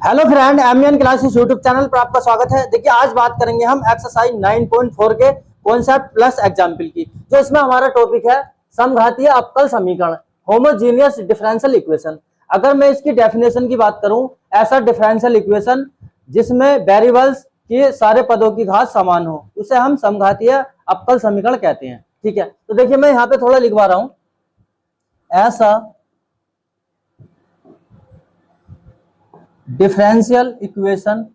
Hello friend, MN classes YouTube channel पर आपका स्वागत है। देखिए, आज बात करेंगे हम एक्सरसाइज 9.4 के कॉन्सेप्ट प्लस एग्जाम्पल की। जो इसमें हमारा टॉपिक है समघातीय अवकल समीकरण, होमोजीनियस डिफरेंशियल इक्वेशन। अगर मैं इसकी डेफिनेशन की बात करूं, ऐसा डिफरेंशियल इक्वेशन जिसमें वेरिएबल्स के सारे पदों की घात समान हो, उसे हम समघातीय अवकल समीकरण कहते हैं। ठीक है, तो देखिए मैं यहाँ पे थोड़ा लिखवा रहा हूं। ऐसा डिफरेंशियल इक्वेशन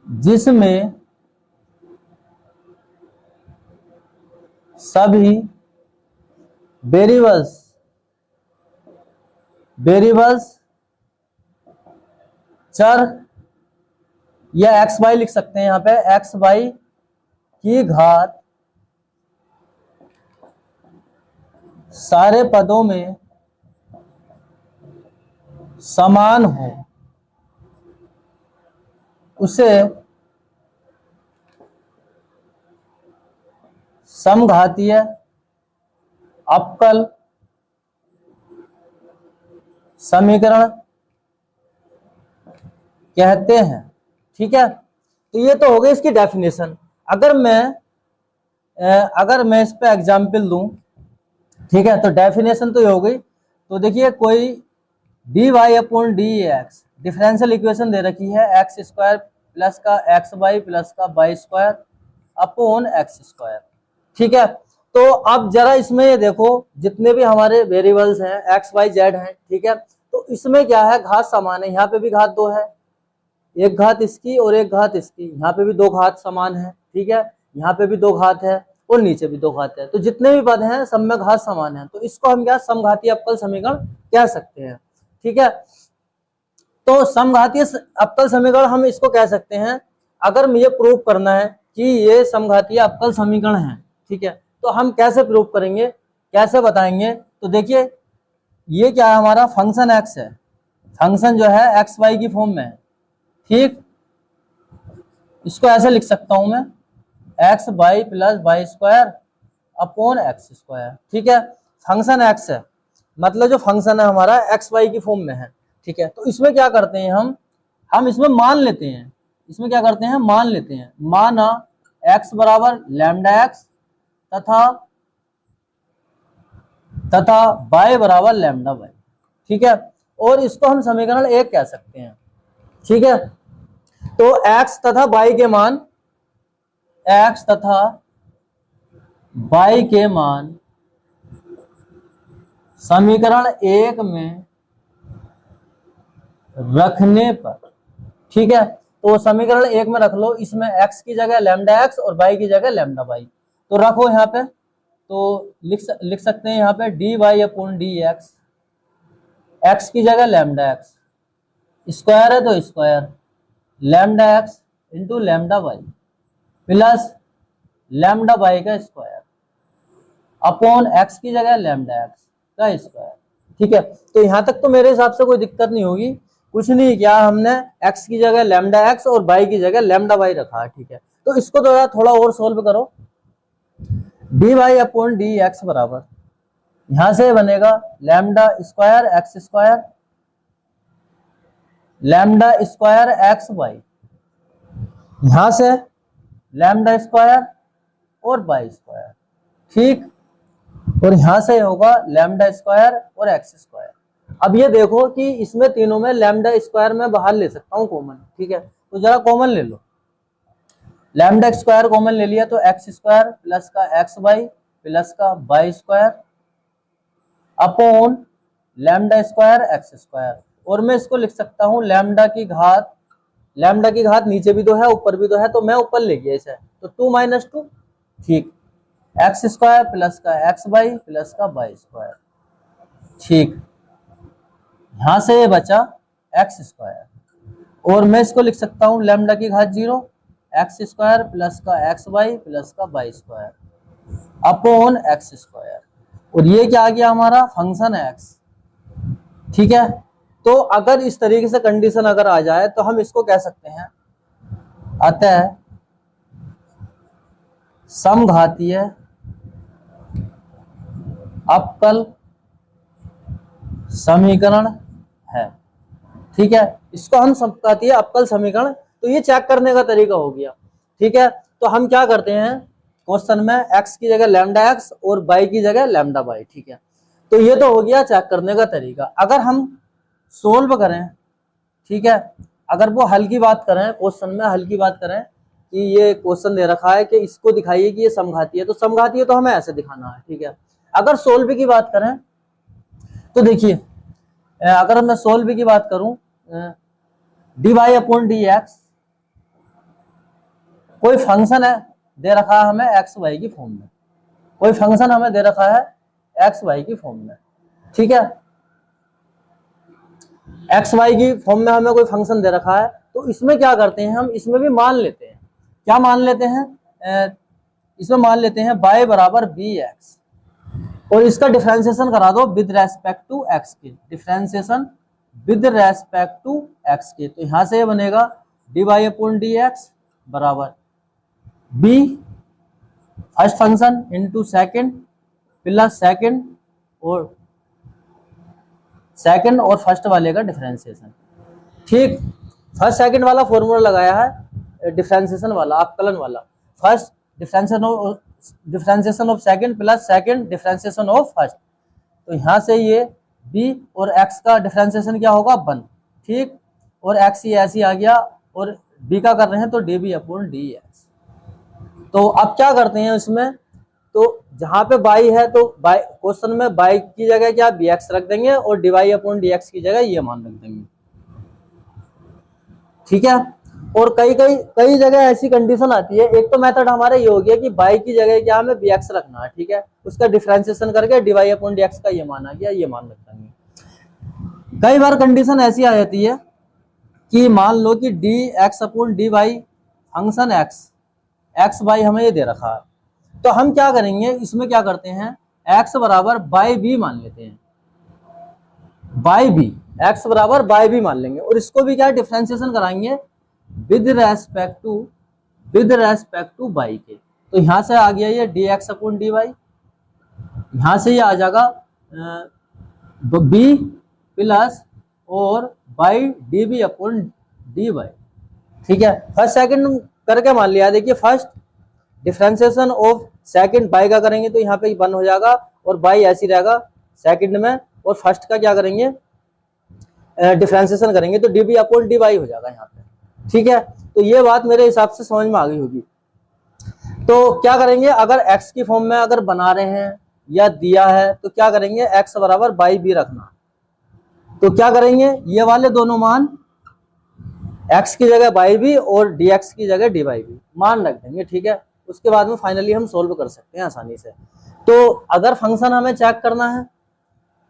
जिसमें सभी वेरिएबल्स चर या एक्स वाई लिख सकते हैं, यहां पे एक्स वाई की घात सारे पदों में समान हो, उसे समघातीय अवकल समीकरण कहते हैं। ठीक है, तो ये तो हो गई इसकी डेफिनेशन। अगर मैं इस पे एग्जाम्पल दूं, ठीक है, तो डेफिनेशन तो ये हो गई। तो देखिए, कोई d y upon d x differential equation दे रखी है, एक्स स्क्वायर प्लस का एक्स वाई प्लस का y square upon x square. ठीक है, तो अब जरा इसमें ये देखो, जितने भी हमारे वेरिएबल्स हैं एक्स वाई जेड हैं, ठीक है, तो इसमें क्या है, घात समान है। यहाँ पे भी घात दो है, एक घात इसकी और एक घात इसकी, यहाँ पे भी दो घात समान है। ठीक है, यहाँ पे भी दो घात है और नीचे भी दो घात है, तो जितने भी पद हैं सब में घात समान है, तो इसको हम क्या समघातीय अवकल समीकरण कह सकते हैं। ठीक है, तो समघातीय अवकल समीकरण हम इसको कह सकते हैं अगर मुझे प्रूव करना है कि ये समघातीय अवकल समीकरण है। ठीक है, तो हम कैसे प्रूव करेंगे, कैसे बताएंगे? तो देखिए, ये क्या है, हमारा फंक्शन एक्स है, फंक्शन जो है एक्स वाई की फॉर्म में है। ठीक, इसको ऐसे लिख सकता हूं मैं, x y plus y square upon x square. ठीक है, फंक्शन एक्स है, मतलब जो फंक्शन है हमारा एक्स वाई की फॉर्म में है। ठीक है, तो इसमें क्या करते हैं हम इसमें मान लेते हैं, इसमें क्या करते हैं, मान लेते हैं, माना एक्स बराबर लैम्डा एक्स तथा वाई बराबर लैम्डा वाई। ठीक है, और इसको हम समीकरण एक कह सकते हैं। ठीक है, तो एक्स तथा वाई के मान, एक्स तथा वाई के मान समीकरण एक में रखने पर, ठीक है, तो समीकरण एक में रख लो, इसमें एक्स की जगह लैम्डा एक्स और वाई की जगह लैम्डा वाई, तो रखो यहाँ पे। तो लिख सकते हैं यहाँ पे d y upon d x, x की जगह लैम्डा एक्स, स्क्वायर है तो square lambda x into lambda y plus lambda y का स्क्वायर अपॉन एक्स की जगह लैम्डा एक्स का स्क्वायर। ठीक है, तो यहां तक तो मेरे हिसाब से कोई दिक्कत नहीं होगी, कुछ नहीं किया हमने, एक्स की जगह लैम्डा एक्स और वाई की जगह लैम्डा वाई रखा है। ठीक है, तो इसको थोड़ा और सोल्व करो। D y upon d x बराबर, यहां से बनेगा lambda square x square lambda square x y, यहां से लैम्डा स्क्वायर और वाई स्क्वायर। ठीक, और यहां से होगा लैम्डा स्क्वायर और एक्स स्क्वायर। अब ये देखो कि इसमें तीनों में लैम्डा स्क्वायर में बाहर ले सकता हूं कॉमन। ठीक है, तो जरा कॉमन ले लो, लैम्डा स्क्वायर कॉमन ले लिया तो एक्स स्क्वायर प्लस का एक्स वाई प्लस का y square upon lambda square x square, और मैं इसको लिख सकता हूं लैम्डा की घात नीचे भी तो है ऊपर भी तो है, तो मैं ऊपर ले गया इसे, तो 2 - 2। ठीक, एक्स स्क्वायर प्लस का एक्स वाई प्लस का वाई स्क्वायर। ठीक, यहां से ये बचा एक्स स्क्वायर, और मैं इसको लिख सकता हूं लैम्डा की घात 0, एक्स स्क्वायर प्लस का एक्स वाई प्लस का y square upon x square, और ये क्या आ गया हमारा फंक्शन एक्स। ठीक है, तो अगर इस तरीके से कंडीशन अगर आ जाए तो हम इसको कह सकते हैं, अतः समघातीय अवकल समीकरण है। ठीक है, इसको हम समघातीय अवकल समीकरण, तो ये चेक करने का तरीका हो गया। ठीक है, तो हम क्या करते हैं क्वेश्चन में, x की जगह लैम्डा x और y की जगह लैम्डा y। ठीक है, तो ये तो हो गया चेक करने का तरीका। अगर हम सोल्व करें, ठीक है, अगर वो हल की बात करें, क्वेश्चन में हल की बात करें कि ये क्वेश्चन दे रखा है कि इसको दिखाइए कि ये समघातीय है, तो समघातीय तो हमें ऐसे दिखाना है। ठीक है, अगर सोल्व की बात करें तो देखिए, अगर मैं सोल्व की बात करूं, dy अपॉन डी एक्स, कोई फंक्शन है दे रखा है हमें एक्स वाई की फॉर्म में, कोई फंक्शन हमें दे रखा है एक्स वाई की फॉर्म में। ठीक है, एक्स वाई की फॉर्म में हमें कोई फंक्शन दे रखा है, तो इसमें क्या करते हैं हम, इसमें भी मान लेते हैं, क्या मान लेते हैं, इसमें मान लेते हैं y बराबर बी एक्स, और इसका डिफरेंशिएशन करा दो विद रेस्पेक्ट टू एक्स के, differentiation with respect to x के, तो यहां से ये बनेगा d y upon d x बराबर b first function into second plus second और फर्स्ट वाले का डिफरेंशिएशन। ठीक, फर्स्ट सेकंड वाला फॉर्मूला लगाया है डिफरेंशिएशन वाला, अवकलन वाला, first differentiation of second plus second differentiation of first, तो यहाँ से ये b और x का डिफरेंशिएशन क्या होगा 1। ठीक, और x ये ऐसे आ गया, और b का कर रहे हैं तो db अपॉन dx। तो अब क्या करते हैं इसमें, तो जहां पे y है तो क्वेश्चन में y की जगह क्या bx रख देंगे और dy अपॉन dx की जगह ये मान रख देंगे। ठीक है, और कई जगह ऐसी कंडीशन आती है, एक तो मेथड हमारा ये हो गया कि y की जगह क्या हमें bx रखना है। ठीक है, उसका डिफरेंशिएशन करके dy अपॉन dx का ये मान आ गया, ये मान रख देंगे। कई बार कंडीशन ऐसी आ जाती है कि मान लो कि dx upon dy function x y हमें ये दे रखा है, तो हम क्या करेंगे, इसमें क्या करते हैं, x बराबर बाई बी मान लेते हैं, बाई बी, x बराबर बाई बी मान लेंगे, और इसको भी क्या डिफरेंशिएशन कराएंगे विद रेस्पेक्ट टू बाई के, तो यहां से आ गया ये dx अपॉन dy, यहां से ये आ जाएगा b प्लस और बाई db अपॉन dy। ठीक है, फर्स्ट सेकंड करके मान लिया, देखिए first differentiation of second by का करेंगे तो यहाँ पे 1 हो जाएगा, और बाई ऐसी रहेगा सेकंड में, और फर्स्ट का क्या करेंगे डिफरेंशिएशन करेंगे तो db अपॉन dy हो जाएगा यहाँ पे। ठीक है, तो ये बात मेरे हिसाब से समझ में आ गई होगी। तो क्या करेंगे, अगर x की फॉर्म में अगर बना रहे हैं या दिया है तो क्या करेंगे, x बराबर बाई बी रखना, तो क्या करेंगे ये वाले दोनों मान x की जगह बाई बी और dx की जगह dy बी मान रख देंगे। ठीक है, उसके बाद में फाइनली हम सोल्व कर सकते हैं आसानी से। तो अगर फंक्शन हमें चेक करना है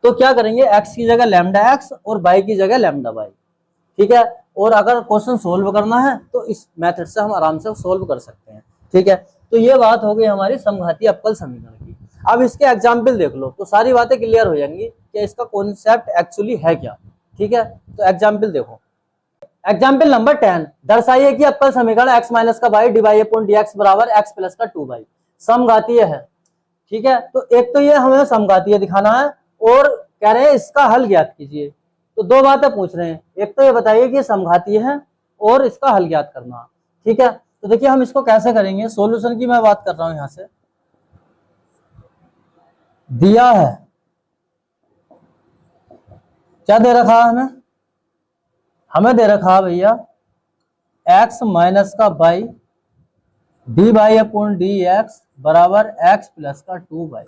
तो क्या करेंगे, x की जगह लैम्डा x और y की जगह लैम्डा y। ठीक है, और अगर क्वेश्चन सोल्व करना है तो इस मेथड से हम आराम से सोल्व कर सकते हैं। ठीक है, तो ये बात हो गई हमारी समघातीय अवकल समीकरण की। अब इसके एग्जाम्पल देख लो तो सारी बातें क्लियर हो जाएंगी कि इसका कॉन्सेप्ट एक्चुअली है क्या। ठीक है, तो एग्जाम्पल देखो, एग्जाम्पल नंबर 10, दर्शाइए कि अवकल समीकरण x माइनस का y dy अपॉन dx बराबर x प्लस का 2y समघातीय है। ठीक है, तो एक तो ये हमें समघातीय दिखाना है, और कह रहे हैं इसका हल ज्ञात कीजिए। तो दो बातें पूछ रहे हैं, एक तो ये बताइए कि समघातीय है और इसका हल ज्ञात करना। ठीक है, तो देखिए हम इसको कैसे करेंगे, सॉल्यूशन की मैं बात कर रहा हूं। यहां से दिया है, क्या दे रखा है हमें दे रखा है भैया x माइनस का y d y upon d x बराबर x प्लस का 2y,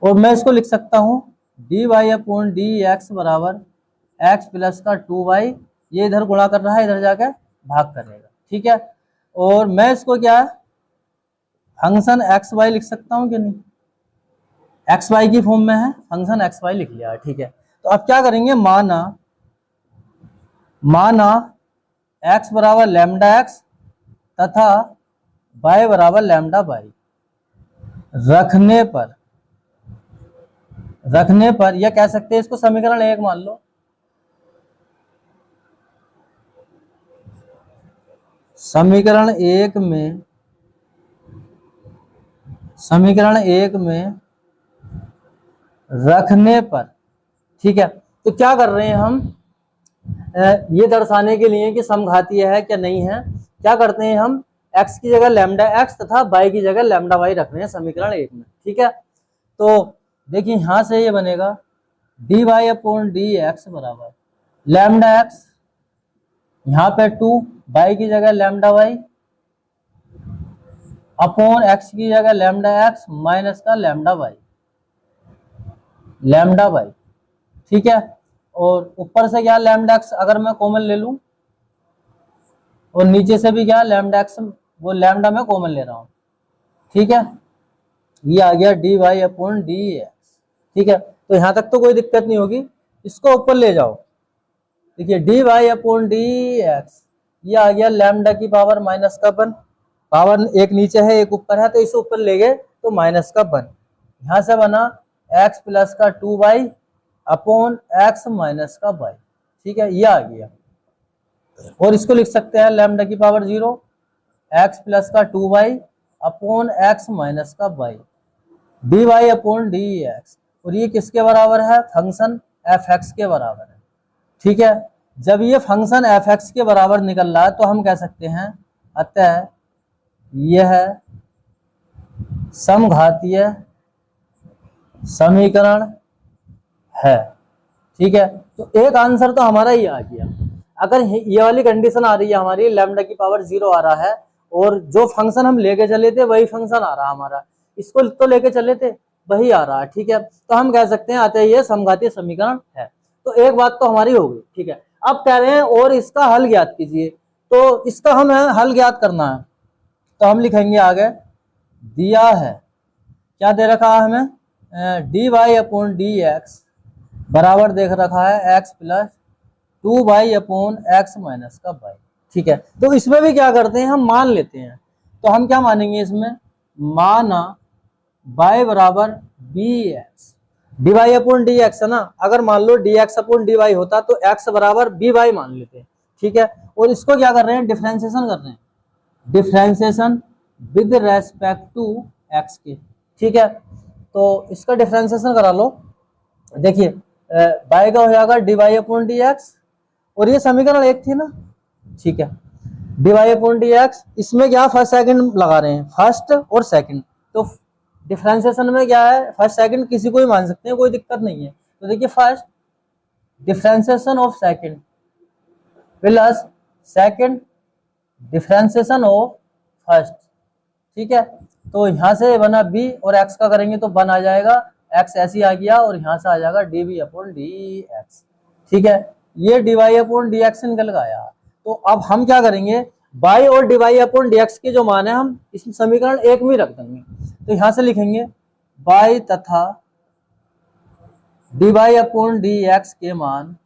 और मैं इसको लिख सकता हूं d y upon d x बराबर x प्लस का 2y, ये इधर गुणा कर रहा है, इधर जाकर भाग करेगा। ठीक है, और मैं इसको क्या है फंक्शन एक्स वाई लिख सकता हूं कि नहीं, एक्स वाई की फॉर्म में है, फंक्शन एक्स वाई लिख लिया है। ठीक है, तो अब क्या करेंगे, माना x बराबर लैम्डा x तथा y बराबर लैम्डा y रखने पर यह कह सकते हैं इसको समीकरण 1 मान लो। समीकरण एक में रखने पर, ठीक है, तो क्या कर रहे हैं हम, ये दर्शाने के लिए कि समघातीय है क्या नहीं है, क्या करते हैं हम, x की जगह लैम्डा x तथा y की जगह लैम्डा y रख रहे हैं समीकरण 1 में। ठीक है, तो देखिए यहां से ये बनेगा dy अपॉन डी एक्स बराबर लैम्डा x, यहाँ पे 2, y की जगह लैम्डा y अपॉन x की जगह लैम्डा x माइनस का लैम्डा y। ठीक है, और ऊपर से क्या लैम्डा x अगर मैं कॉमन ले लूं, और नीचे से भी क्या लैम्डा x, वो लैम्डा मैं कॉमन ले रहा हूं। ठीक है, ये आ गया d y upon d x. ठीक है, तो यहां तक तो कोई दिक्कत नहीं होगी, इसको ऊपर ले जाओ। देखिए d y upon d x, ये आ गया लैम्डा की पावर माइनस का 1, पावर एक नीचे है एक ऊपर है, तो इसे ऊपर ले गए तो माइनस का 1, यहां से बना x प्लस का 2y अपॉन x माइनस का y। ठीक है, ये आ गया, और इसको लिख सकते हैं लैम्डा की पावर 0 x प्लस का 2y अपॉन x माइनस का y d y upon d x, और ये किसके बराबर है, फंक्शन एफ एक्स के बराबर है। ठीक है, जब ये फंक्शन एफ एक्स के बराबर निकल रहा है तो हम कह सकते हैं अतः यह समघातीय समीकरण है। ठीक है, तो एक आंसर तो हमारा ये आ गया। अगर ये वाली कंडीशन आ रही है हमारी, लैम्डा की पावर 0 आ रहा है और जो फंक्शन हम लेके चले थे वही फंक्शन आ रहा है हमारा, इसको तो लेके चले थे वही आ रहा है। ठीक है, तो हम कह सकते हैं अतः ये समघातीय समीकरण है। तो एक बात तो हमारी हो गई। ठीक है, अब कह रहे हैं और इसका हल ज्ञात कीजिए, तो इसका हमें हल ज्ञात करना है, तो हम लिखेंगे आगे, दिया है क्या दे रखा है हमें, d y upon d x बराबर देख रखा है x plus 2y upon x minus का y। ठीक है, तो इसमें भी क्या करते हैं हम मान लेते हैं, तो हम क्या मानेंगे इसमें, माना y बराबर B x, d y upon d x है ना, अगर मान लो d x upon d y होता तो x बराबर बी वाई मान लेते हैं। ठीक है, और इसको क्या कर रहे हैं, डिफ्रेंसिएशन कर रहे हैं, differentiation with respect to x के। ठीक है, तो इसका डिफ्रेंसिएशन करा लो। देखिए y का हो जाएगा d y upon d x, और ये समीकरण 1 थी ना। ठीक है, d y upon d x, इसमें क्या फर्स्ट सेकंड लगा रहे हैं, फर्स्ट और सेकंड, तो डिफरेंशिएशन में क्या है, फर्स्ट सेकंड किसी को ही मान सकते हैं, कोई दिक्कत नहीं है। तो देखिए first differentiation of second plus second differentiation of first. ठीक है, तो यहां से बना b और x का करेंगे तो 1 आ जाएगा, x ऐसे आ गया, और यहां से आ जाएगा d b upon d x. ठीक है, ये d y upon d x निकल गया। तो अब हम क्या करेंगे, y और d y upon d x के जो मान है हम इस समीकरण 1 में रख देंगे, तो यहां से लिखेंगे y तथा d y upon d x के मान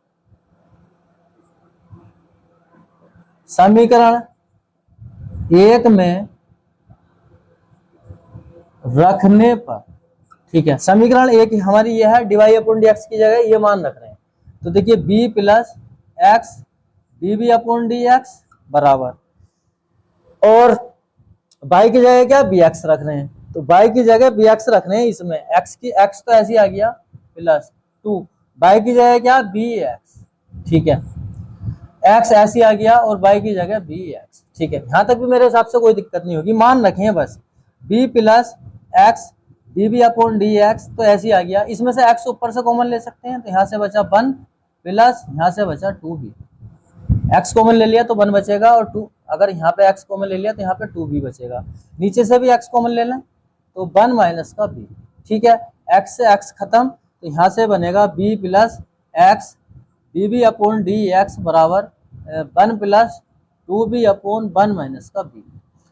समीकरण 1 में रखने पर। ठीक है, समीकरण 1 हमारी ये है, d y upon d x की जगह ये मान रख रहे हैं, तो देखिए b plus x d b upon d x बराबर, और y की जगह क्या बी एक्स रख रहे हैं, तो y की जगह बी एक्स रख रहे हैं, इसमें x की x तो ऐसे आ गया प्लस 2, y की जगह क्या बी एक्स। ठीक है, x ऐसे आ गया और y की जगह बी एक्स। ठीक है, यहां तक भी मेरे हिसाब से कोई दिक्कत नहीं होगी, मान रखें बस b plus x d b upon d x, तो ऐसे आ गया, इसमें से x ऊपर से कॉमन ले सकते हैं, तो यहाँ से बचा 1 प्लस यहाँ से बचा 2b, x कॉमन ले लिया तो 1 बचेगा, और 2 अगर यहाँ पे x कॉमन ले लिया तो यहाँ पे 2b बचेगा, नीचे से भी x कॉमन ले लें तो 1 माइनस का b। ठीक है, x से x खत्म, तो यहाँ से बनेगा b plus x d b upon d x बराबर 1 प्लस 2b अपॉन 1 माइनस का b।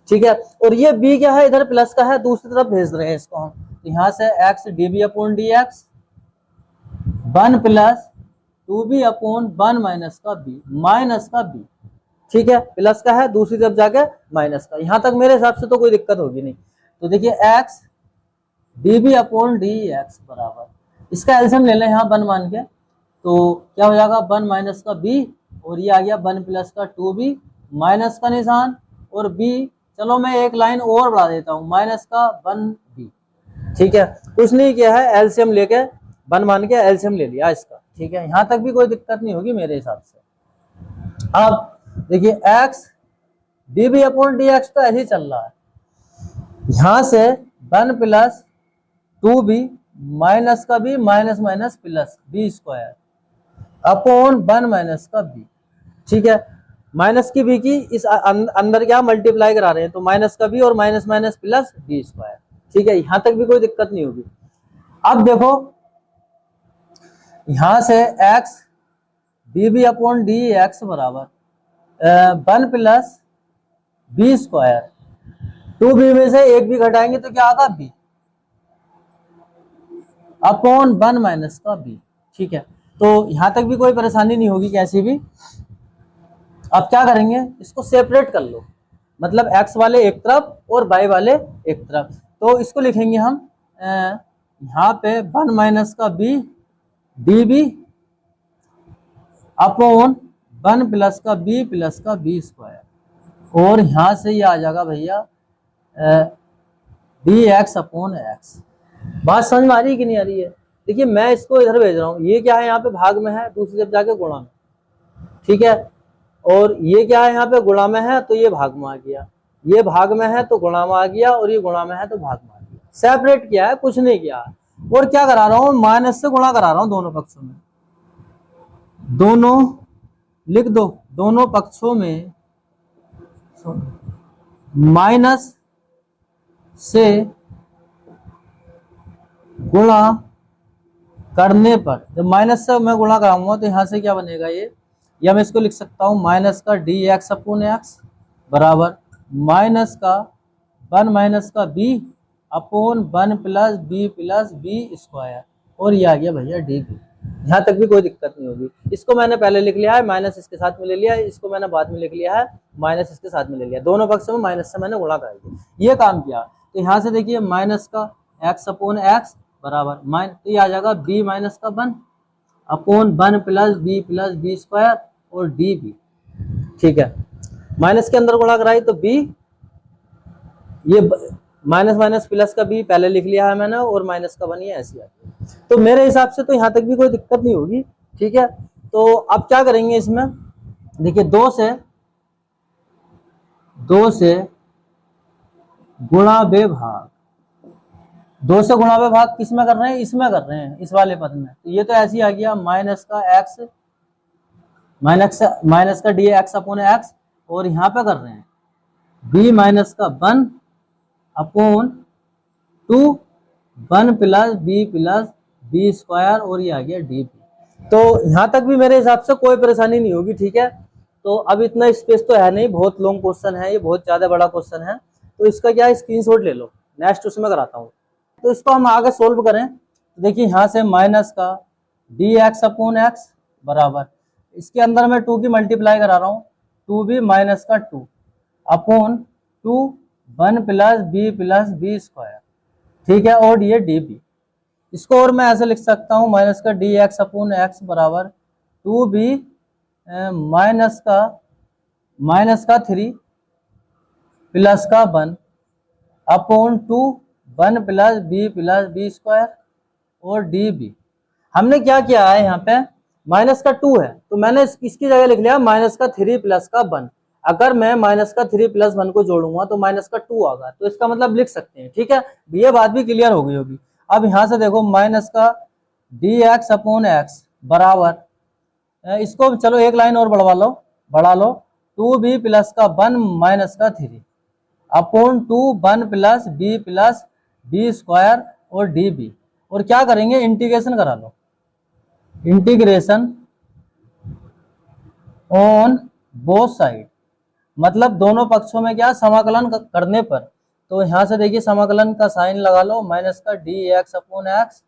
ठीक है, और ये b क्या है, इधर प्लस का है, दूसरी तरफ भेज रहे हैं इसको हम, तो यहाँ से x d b upon d x 1 plus 2b upon 1 minus का b, माइनस का b। ठीक है, प्लस का है, दूसरी तरफ जाके माइनस का, यहां तक मेरे हिसाब से तो कोई दिक्कत होगी नहीं। तो देखिए x d b upon d x बराबर, इसका एलसीएम ले लें यहाँ 1 मान के, तो क्या हो जाएगा 1 माइनस का b, और ये आ गया 1 प्लस का 2b, माइनस का निशान और b, चलो मैं एक लाइन और बढ़ा देता हूँ, माइनस का 1b। ठीक है, कुछ नहीं किया है, एलसीएम लेके 1 मान के एलसीएम ले लिया इसका। ठीक है, यहां तक भी कोई दिक्कत नहीं होगी मेरे हिसाब से। अब देखिए x db अपॉन dx तो ऐसे ही चल रहा है, यहां से 1 प्लस 2b माइनस का b minus minus plus b square upon 1 minus का b, ठीक है, माइनस की b की इस अंदर क्या मल्टीप्लाई करा रहे हैं, तो माइनस का b और minus minus plus b square, ठीक है, यहां तक भी कोई दिक्कत नहीं होगी। अब देखो यहां से x db upon d x बराबर 1 प्लस बी स्क्वायर, 2b में से एक भी घटाएंगे तो क्या आगा b अपॉन 1 माइनस का b, ठीक है, तो यहां तक भी कोई परेशानी नहीं होगी कैसी भी। अब क्या करेंगे, इसको सेपरेट कर लो, मतलब x वाले एक तरफ और y वाले एक तरफ, तो इसको लिखेंगे हम यहाँ पे 1 माइनस का b db अपॉन 1 प्लस का b स्क्वायर, और यहां से ये आ जाएगा भैया dx अपॉन x। बात समझ में आ रही है कि नहीं आ रही है? देखिए मैं इसको इधर भेज रहा हूँ, ये क्या है यहाँ पे भाग में है, दूसरी तरफ जाके गुणा में, ठीक है, और ये क्या है यहाँ पे गुणा में है तो ये भाग में आ गया, ये भाग में है तो गुणा में आ गया, और ये गुणा में है तो भाग में आ गया, सेपरेट किया है, कुछ नहीं किया है। और क्या करा रहा हूँ, माइनस से गुणा करा रहा हूँ दोनों पक्षों में, दोनों लिख दो, दोनों पक्षों में माइनस से गुणा करने पर, जब माइनस से मैं गुणा कराऊंगा तो यहां से क्या बनेगा ये, या मैं इसको लिख सकता हूं माइनस का डी एक्स अपॉन एक्स बराबर माइनस का 1 माइनस का b upon 1 plus b square, और ये आ गया भैया डी बी। यहाँ तक भी कोई दिक्कत नहीं होगी। इसको मैंने पहले लिख लिया है, माइनस इसके साथ में ले लिया है, इसको मैंने बाद में लिख लिया है, माइनस इसके साथ में ले लिया, दोनों पक्षों में माइनस से मैंने गुणा कर दिया, ये काम किया। तो यहाँ से देखिए माइनस का एक्स अपॉन एक्स बराबर तो ये आ जाएगा b माइनस का 1 अपॉन 1 प्लस बी स्क्वायर और डी बी, ठीक है, माइनस के अंदर गुणा कराई तो b, ये माइनस माइनस प्लस का b पहले लिख लिया है मैंने, और माइनस का 1 ये ऐसे आ गया। तो मेरे हिसाब से तो यहाँ तक भी कोई दिक्कत नहीं होगी, ठीक है। तो अब क्या करेंगे इसमें, देखिए 2 से गुणा बेभाग, 2 से गुणा बेभाग किस में कर रहे हैं, इसमें कर रहे हैं, इस वाले पद में, तो ये तो ऐसे ही आ गया माइनस का एक्स माइनस का डी एक्स अपॉन एक्स, और यहाँ पे कर रहे हैं b माइनस का 1 अपॉन 2 1 प्लस बी स्क्वायर, और ये आ गया डी बी। तो यहाँ तक भी मेरे हिसाब से कोई परेशानी नहीं होगी, ठीक है। तो अब इतना स्पेस तो है नहीं, बहुत लॉन्ग क्वेश्चन है ये, बहुत ज्यादा बड़ा क्वेश्चन है, तो इसका क्या है स्क्रीनशॉट ले लो, नेक्स्ट उसमें कराता हूँ। तो इसको हम आगे सोल्व करें, तो देखिए यहाँ से माइनस का डी एक्स अपॉन एक्स बराबर, इसके अंदर मैं 2 की मल्टीप्लाई करा रहा हूँ, 2b माइनस का 2 अपॉन 2 1 प्लस बी स्क्वायर, ठीक है, और ये डी बी। इसको और मैं ऐसे लिख सकता हूँ माइनस का डी एक्स अपॉन एक्स बराबर 2b माइनस का 3 प्लस का 1 अपॉन 2 1 प्लस बी स्क्वायर और डी बी। हमने क्या किया है, यहाँ पे माइनस का 2 है तो मैंने इसकी जगह लिख लिया माइनस का 3 प्लस का 1। अगर मैं माइनस का 3 प्लस 1 को जोड़ूंगा तो माइनस का 2 आगा, तो इसका मतलब लिख सकते हैं, ठीक है, ये बात भी क्लियर हो गई होगी। अब यहाँ से देखो माइनस का डी एक्स अपॉन एक्स बराबर, इसको चलो एक लाइन और बढ़ा लो 2b प्लस का 1 माइनस का 3 अपॉन 2 1 प्लस बी स्क्वायर और डी बी। और क्या करेंगे, इंटीग्रेशन करा लो, इंटीग्रेशन ऑन बोथ साइड, मतलब दोनों पक्षों में क्या समाकलन करने पर, तो यहां से देखिए समाकलन का साइन लगा लो, माइनस का डी एक्स अपॉन एक्स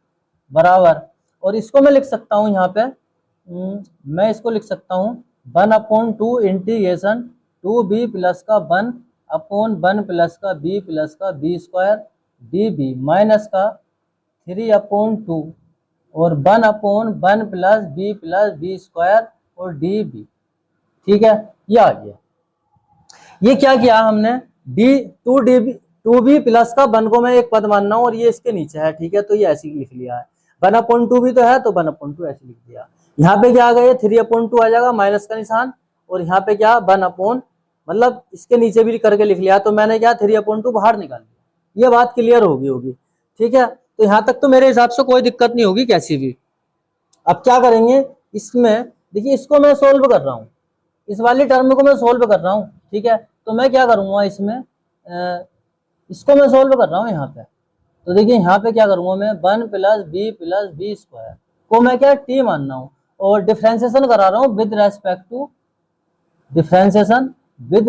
बराबर, और इसको मैं लिख सकता हूं यहाँ पे, मैं इसको लिख सकता हूं 1 अपॉन 2 इंटीग्रेशन 2b प्लस का 1 अपॉन 1 प्लस का b square d b minus का 3 अपॉन 2 और 1 अपॉन 1 प्लस बी स्क्वायर और डी बी, ठीक है, ये आ गया। ये क्या किया हमने, टू बी प्लस का 1 को मैं एक पद मानना हूं और ये इसके नीचे है, ठीक है, तो ये ऐसे ही लिख लिया है। 1/2 भी तो है, तो 1/2 ऐसे लिख दिया। यहाँ पे क्या आ गया, 3/2 आ जाएगा, माइनस का निशान, और यहाँ पे क्या 1 मतलब इसके नीचे भी करके लिख लिया, तो मैंने क्या 3/2 बाहर निकाल लिया। ये बात क्लियर होगी। ठीक है, तो यहाँ तक तो मेरे हिसाब से कोई दिक्कत नहीं होगी कैसी भी। अब क्या करेंगे इसमें, देखिए इसको मैं सोल्व कर रहा हूँ, इस वाली टर्म को मैं सोल्व कर रहा हूँ। ठीक है, तो मैं क्या करूंगा इसमें, इसको मैं सोल्व कर रहा हूँ यहाँ पे। तो देखिए यहाँ पे क्या करूंगा मैं, 1 + b को मैं क्या t मान रहा हूँ, और डिफ्रेंसिएशन करा रहा हूँ विद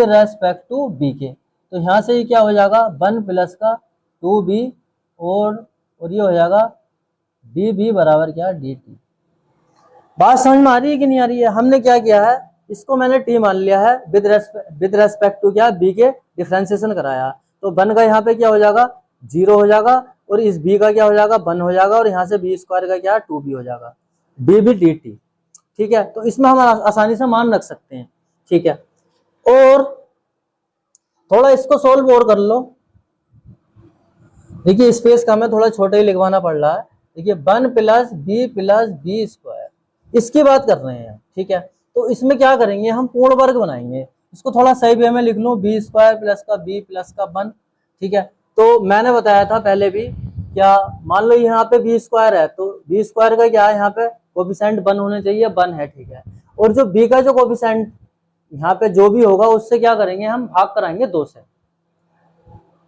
रेस्पेक्ट टू b के। तो यहाँ से ये क्या हो जाएगा, 1 प्लस का 2b, और ये हो जाएगा db बराबर क्या dt। बात समझ में आ रही है कि नहीं आ रही है? हमने क्या किया है, इसको मैंने t मान लिया है, विद रेस्पेक्ट टू क्या b के डिफ्रेंसिएशन कराया। तो 1 का यहाँ पे क्या हो जाएगा 0 हो जाएगा, और इस b का क्या हो जाएगा 1 हो जाएगा, और यहाँ से b स्क्वायर का क्या 2b हो जाएगा, db dt। ठीक है, तो इसमें हम आसानी से मान रख सकते हैं। ठीक है, और थोड़ा इसको सोल्व और कर लो। देखिए स्पेस का हमें थोड़ा छोटा ही लिखवाना पड़ रहा है। देखिए 1 + b स्क्वायर, इसकी बात कर रहे हैं। ठीक है, तो इसमें क्या करेंगे, हम पूर्ण वर्ग बनाएंगे। इसको थोड़ा सही वे में लिख लो, b स्क्वायर प्लस का b प्लस का 1। ठीक है, तो मैंने बताया था पहले भी, क्या मान लो यहाँ पे b स्क्वायर है, तो b स्क्वायर का क्या है, यहाँ पे कोफिशिएंट 1 होने चाहिए, 1 है। ठीक है, और जो b का जो कोफिशिएंट यहाँ पे जो भी होगा उससे क्या करेंगे, हम भाग कराएंगे 2 से।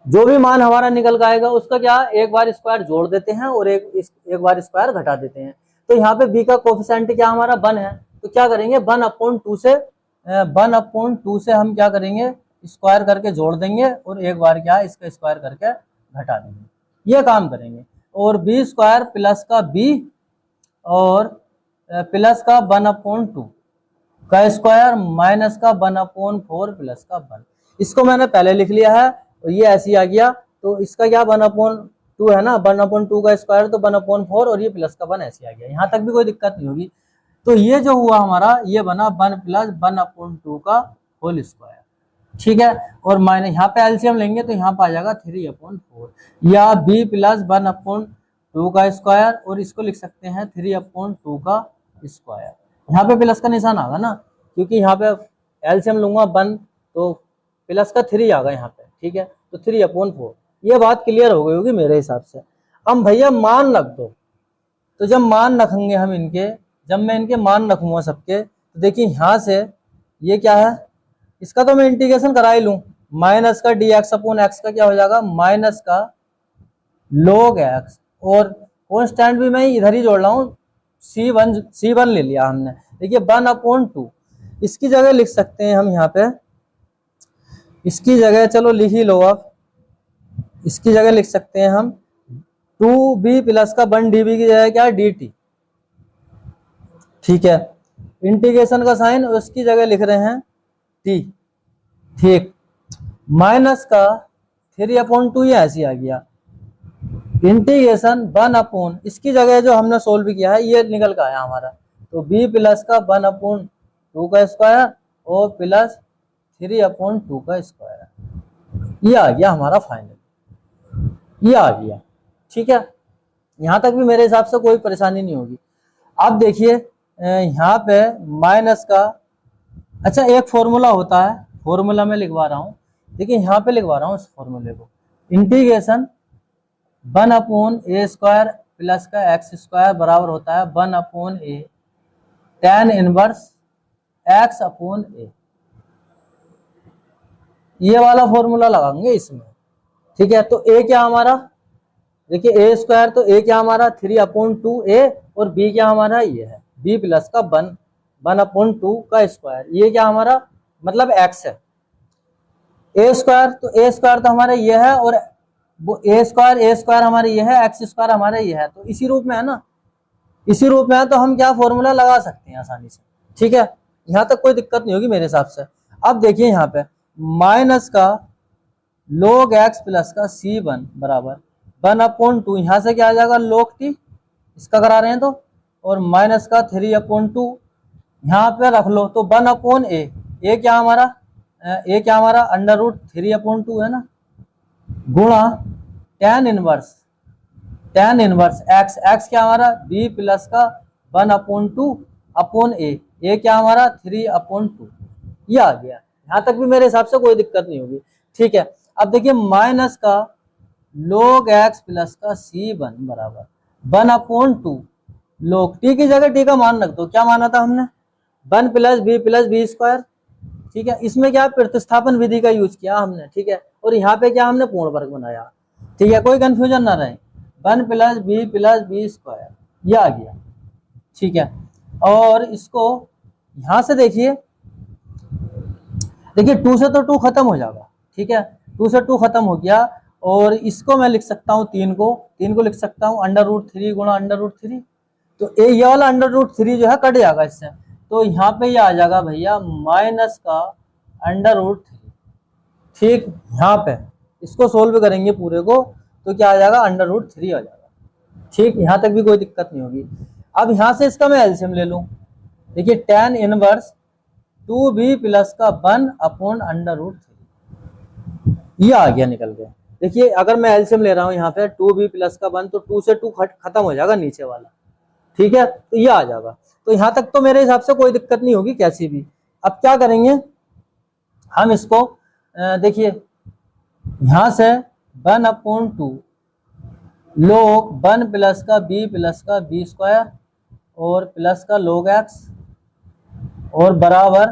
जो भी मान हमारा निकल के आएगा उसका क्या एक बार स्क्वायर जोड़ देते हैं, और एक बार स्क्वायर घटा देते हैं। तो यहाँ पे b का कोफिशिएंट क्या हमारा 1 है, तो क्या करेंगे 1/2 से हम क्या करेंगे स्क्वायर करके जोड़ देंगे, और एक बार क्या इसका स्क्वायर करके घटा देंगे, ये काम करेंगे। और b स्क्वायर प्लस का b, और प्लस का 1/2 का स्क्वायर, माइनस का 1/4 प्लस का 1। इसको मैंने पहले लिख लिया है, और ये ऐसे ही आ गया। तो इसका क्या 1/2 है ना, 1/2 का स्क्वायर तो 1/4, और ये प्लस का 1 ऐसे आ गया। यहाँ तक भी कोई दिक्कत नहीं होगी। तो ये जो हुआ हमारा, ये बना 1 + 1/2 का होल स्क्वायर। ठीक है, और माइनस यहाँ पे एलसीएम लेंगे तो यहाँ पे आ जाएगा 3/4, या b + 1/2 का स्क्वायर, और इसको लिख सकते हैं 3/2 का स्क्वायर। यहाँ पे प्लस का निशान आगा ना, क्योंकि यहाँ पे एलसीएम लूंगा 1, तो प्लस का 3 आ गया यहाँ पे। ठीक है, तो 3/4। ये बात क्लियर हो गई होगी मेरे हिसाब से। अब भैया मान रख दो, तो जब मान रखेंगे हम इनके, जब मैं इनके मान रखूंगा सबके, तो देखिए यहाँ से ये क्या है, इसका तो मैं इंटीग्रेशन करा ही लूं। माइनस का dx/x का क्या हो जाएगा, माइनस का log x, और कॉन्स्टेंट भी मैं इधर ही जोड़ रहा हूँ, c1 ले लिया हमने। देखिए 1/2, इसकी जगह लिख सकते हैं हम यहाँ पे, इसकी जगह चलो लिख ही लो आप, इसकी जगह लिख सकते हैं हम 2b प्लस का 1 db की जगह क्या dt। ठीक है, इंटीग्रेशन का साइन उसकी जगह लिख रहे हैं t। ठीक, माइनस का 3/2, ये ऐसे आ गया, इंटीग्रेशन 1/, इसकी जगह जो हमने सोल्व किया है ये निकल का आया हमारा, तो b प्लस का 1/2 का स्क्वायर, और प्लस 3/2 का स्क्वायर, ये आ गया हमारा फाइनल, ये आ गया। ठीक है, यहाँ तक भी मेरे हिसाब से कोई परेशानी नहीं होगी। अब देखिए यहाँ पे माइनस का, अच्छा एक फॉर्मूला होता है, फॉर्मूला में लिखवा रहा हूँ। देखिए यहाँ पे लिखवा रहा हूँ इस फॉर्मूले को, इंटीग्रेशन 1/a² प्लस का x² बराबर होता है 1/a tan इनवर्स x/a। ये वाला फॉर्मूला लगाएंगे इसमें। ठीक है, तो a क्या हमारा, देखिए a², तो a क्या हमारा 3/2a, और b क्या हमारा ये है b प्लस का 1/2 का स्क्वायर, ये क्या हमारा मतलब x है। a², तो a² तो हमारा ये है, और वो a² हमारे ये है, x² हमारा ये है, तो इसी रूप में है ना, इसी रूप में है, तो हम क्या फॉर्मूला लगा सकते हैं आसानी से। ठीक है, यहाँ तक कोई दिक्कत नहीं होगी मेरे हिसाब से। अब देखिए यहाँ पे माइनस का log x प्लस का c1 बराबर 1/2, यहाँ से क्या आ जाएगा log t, इसका करा रहे हैं तो, और माइनस का 3/2 यहाँ पे रख लो, तो 1/a, a क्या हमारा √3/2 है ना, गुणा tan inverse tan inverse x, x क्या हमारा b प्लस का 1/2 अपॉन ए क्या हमारा 3/2, ये आ गया। यहाँ तक भी मेरे हिसाब से कोई दिक्कत नहीं होगी, ठीक है। अब देखिए माइनस का log x प्लस का c1 बराबर 1/2 log t की जगह t का मान रख दो, क्या माना था हमने 1 प्लस बी स्क्वायर, ठीक है। इसमें क्या प्रतिस्थापन विधि का यूज किया हमने, ठीक है। और यहाँ पे क्या हमने पूर्ण वर्ग बनाया, ठीक है, कोई कंफ्यूजन ना रहे। 1 प्लस बी स्क्वायर ये आ गया, ठीक है। और इसको यहां से देखिए 2 से तो 2 खत्म हो जाएगा, ठीक है, 2 से 2 खत्म हो गया। और इसको मैं लिख सकता हूँ 3 को लिख सकता हूँ √3 गुणा √3, तो ये वाला √3 जो है कट जाएगा इससे, तो यहाँ पे ये आ जाएगा भैया माइनस का √3, ठीक। यहाँ पे इसको सोल्व करेंगे पूरे को तो क्या आ जाएगा √3 आ जाएगा, ठीक। यहाँ तक भी कोई दिक्कत नहीं होगी। अब यहाँ से इसका मैं एलसीएम ले लूं, देखिए tan इनवर्स 2b प्लस का 1/√3 ये आ गया निकल के। देखिए अगर मैं एलसीएम ले रहा हूँ यहाँ पे 2b प्लस का 1 तो 2 से 2 खत्म हो जाएगा नीचे वाला, ठीक है, तो ये आ जाएगा। तो यहाँ तक तो मेरे हिसाब से कोई दिक्कत नहीं होगी कैसी भी। अब क्या करेंगे हम इसको, देखिए यहां से 1/2 log 1 प्लस का बी स्क्वायर और प्लस का log x और बराबर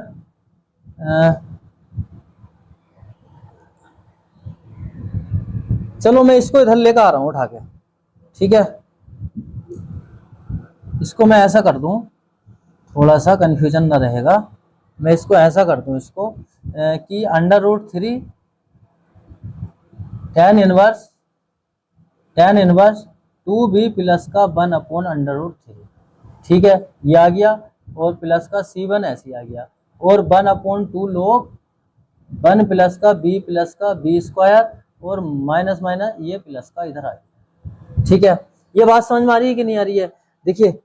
चलो मैं इसको इधर लेकर आ रहा हूं उठा के, ठीक है। इसको मैं ऐसा कर दूं, थोड़ा सा कंफ्यूजन ना रहेगा, मैं इसको ऐसा कर दूं इसको कि √3 tan इनवर्स 2b प्लस का 1/√3, ठीक है, ये आ गया। और प्लस का c1 ऐसे आ गया और 1/2 log 1 प्लस का बी स्क्वायर और माइनस माइनस ये प्लस का इधर आ गया, ठीक है। ये बात समझ में आ रही है कि नहीं आ रही है? देखिए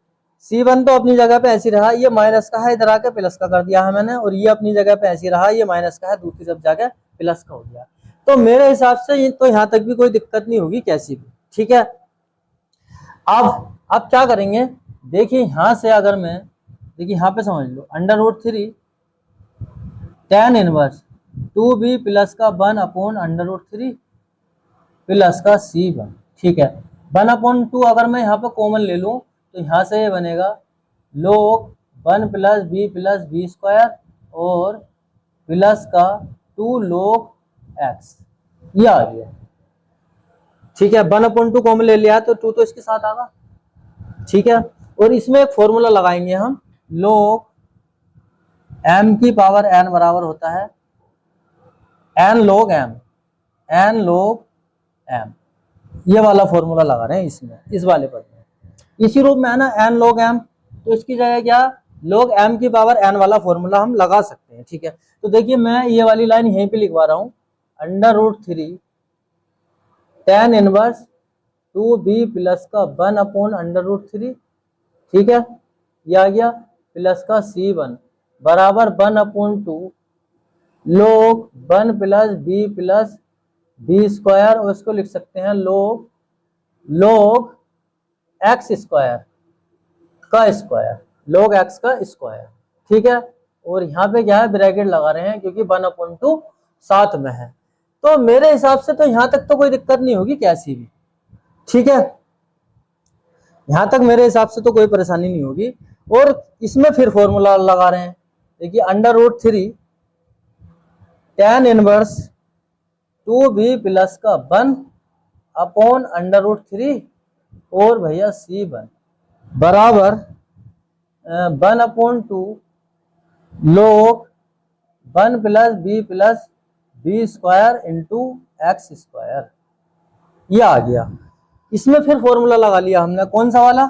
c1 तो अपनी जगह पे ऐसी रहा, ये माइनस का है इधर आके प्लस का कर दिया है मैंने, और ये अपनी जगह पे ऐसी रहा, ये माइनस का है दूसरी तरफ जाके प्लस का हो गया। तो मेरे हिसाब से तो यहाँ तक भी कोई दिक्कत नहीं होगी कैसी भी, ठीक है। अब क्या करेंगे, देखिए यहां से अगर मैं, देखिए यहाँ पे समझ लो √3 tan इनवर्स 2b प्लस का 1/√3 प्लस का c1, ठीक है। 1/2 अगर मैं यहाँ पे कॉमन ले लूं तो यहाँ से ये बनेगा log 1 प्लस बी स्क्वायर और प्लस का 2 log x, ये आ गया, ठीक है। 1/2 कॉमन ले लिया तो 2 तो इसके साथ आगा, ठीक है। और इसमें एक फॉर्मूला लगाएंगे हम, log m की पावर n बराबर होता है n log m, ये वाला फॉर्मूला लगा रहे हैं इसमें, इस वाले पद में इसी रूप में है ना n log m, तो इसकी जगह क्या log m की पावर n वाला फॉर्मूला हम लगा सकते हैं, ठीक है। तो देखिए मैं ये वाली लाइन यहीं पे लिखवा रहा हूं, √3 tan इनवर्स 2b प्लस का 1/√3, ठीक है, ये आ गया प्लस का c1 बराबर 1/2 log 1 प्लस बी स्क्वायर, और इसको लिख सकते हैं log x स्क्वायर का स्क्वायर, log x का स्क्वायर, ठीक है। और यहाँ पे क्या है ब्रैकेट लगा रहे हैं क्योंकि 1/2 साथ में है। तो मेरे हिसाब से तो यहाँ तक तो कोई दिक्कत नहीं होगी कैसी भी, ठीक है। यहां तक मेरे हिसाब से तो कोई परेशानी नहीं होगी। और इसमें फिर फॉर्मूला लगा रहे हैं, देखिए √3 tan इनवर्स 2b प्लस का 1/√3 और भैया c1 बराबर 1/2 log 1 plus b square into x square, ये आ गया। इसमें फिर फॉर्मूला लगा लिया हमने, कौन सा वाला,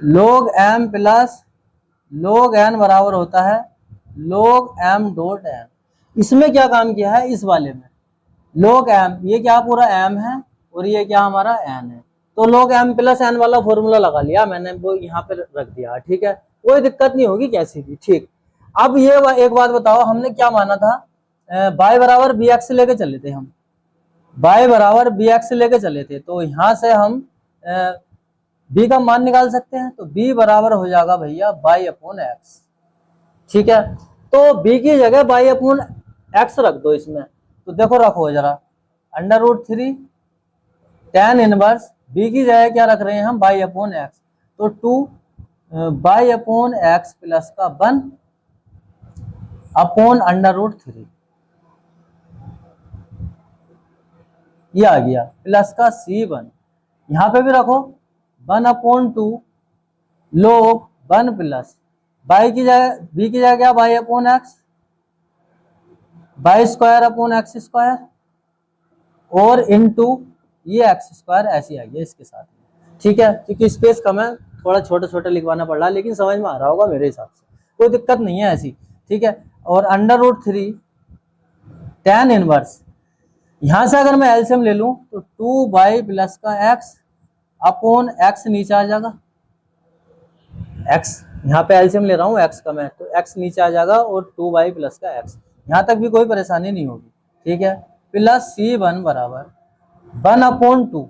log m plus log n बराबर होता है log m डॉट n। इसमें क्या काम किया है, इस वाले में log m, ये क्या पूरा m है और ये क्या हमारा n है, तो log m प्लस n वाला फॉर्मूला लगा लिया मैंने, वो यहाँ पे रख दिया, ठीक है, कोई दिक्कत नहीं होगी कैसी भी, ठीक। अब ये एक बात बताओ, हमने क्या माना था y बराबर bx से लेके चले थे हम, y बराबर बी एक्स लेके चले थे, तो यहां से हम b का मान निकाल सकते हैं। तो b बराबर हो जाएगा भैया y अपॉन एक्स। ठीक है, तो b की जगह y अपॉन एक्स रख दो इसमें। तो देखो रखो जरा, √3 tan इनवर्स b की जगह क्या रख रहे हैं हम, y अपॉन एक्स। तो 2 y अपॉन एक्स प्लस का 1 अपॉन √3, ये आ गया, प्लस का c1। यहां पे भी रखो 1 अपॉन 2 log 1 प्लस y की जगह b की जगह क्या, y upon x, y square upon x square और इनटू ये एक्स स्क्वायर, ऐसे आ गया इसके साथ में। ठीक है, क्योंकि स्पेस कम है, थोड़ा छोटा छोटा लिखवाना पड़ रहा है, लेकिन समझ में आ रहा होगा मेरे हिसाब से, कोई दिक्कत नहीं है ऐसी। ठीक है, और √3 tan इनवर्स, यहां से अगर मैं एलसीएम ले लूं तो 2y प्लस का एक्स अपॉन एक्स नीचे आ जाएगा, एक्स यहाँ पे एलसीएम ले रहा हूँ, एक्स का मैं, तो एक्स नीचे आ जाएगा और 2y प्लस का एक्स, यहाँ तक भी कोई परेशानी नहीं होगी। ठीक है, प्लस c1 बराबर 1 अपॉन 2।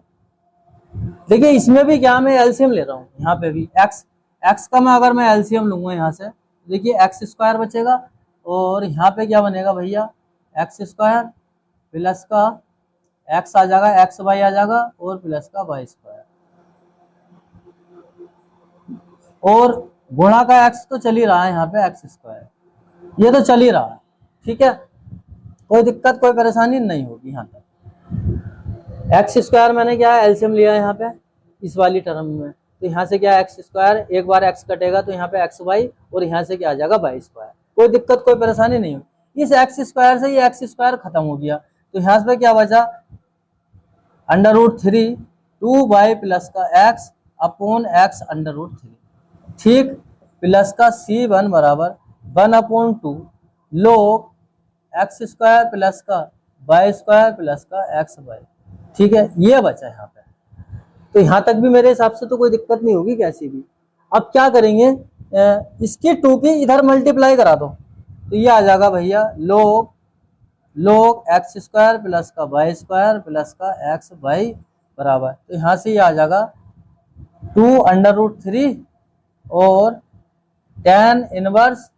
देखिए इसमें भी क्या मैं एलसीएम ले रहा हूँ, यहाँ पे भी एक्स का मैं अगर मैं एलसीएम लूंगा यहाँ से, देखिए एक्स स्क्वायर बचेगा और यहाँ पे क्या बनेगा भैया, एक्स स्क्वायर प्लस का एक्स आ जाएगा, एक्स वाई आ जाएगा और प्लस का वाई स्क्वायर, और गुणा का एक्स तो चल ही रहा है यहाँ पे, एक्स स्क्वायर ये तो चल ही रहा है। ठीक है, कोई दिक्कत कोई परेशानी नहीं होगी यहाँ तक। एक्स स्क्वायर मैंने क्या एलसीएम लिया है यहाँ पे इस वाली टर्म में, तो यहाँ से क्या एक्स स्क्वायर, एक बार एक्स कटेगा तो यहाँ पे एक्स वाई और यहाँ से क्या आ जाएगा वाई स्क्वायर, कोई दिक्कत कोई परेशानी नहीं होगी। इस एक्स स्क्वायर से ये एक्स स्क्वायर खत्म हो गया, तो यहाँ पे क्या बचा, √3 2y प्लस का एक्स अपॉन एक्स √3। ठीक, प्लस का c1 बराबर 1 upon 2 log x square plus का वाई स्क्वायर प्लस का एक्स वाई। ठीक है, ये बचा यहाँ पे, तो यहाँ तक भी मेरे हिसाब से तो कोई दिक्कत नहीं होगी कैसी भी। अब क्या करेंगे, इसकी 2 की इधर मल्टीप्लाई करा दो, तो ये आ जाएगा भैया log एक्स स्क्वायर प्लस का वाई स्क्वायर प्लस का एक्स वाई बराबर, तो यहाँ से ये आ जाएगा 2 √3 और tan इनवर्स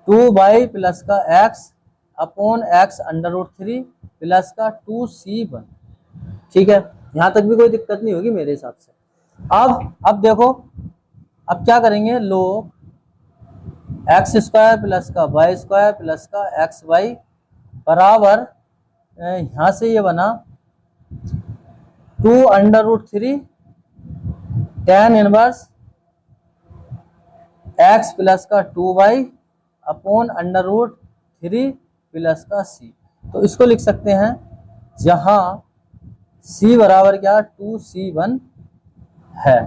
2y प्लस का x अपॉन एक्स √3 प्लस का 2c1। ठीक है, यहां तक भी कोई दिक्कत नहीं होगी मेरे हिसाब से। अब देखो, अब क्या करेंगे, log एक्स स्क्वायर प्लस का वाई स्क्वायर प्लस का एक्स वाई बराबर, यहां से ये बना 2 √3 tan इनवर्स x प्लस का 2y अपॉन √3 प्लस का c। तो इसको लिख सकते हैं जहां c बराबर क्या 2c1 है।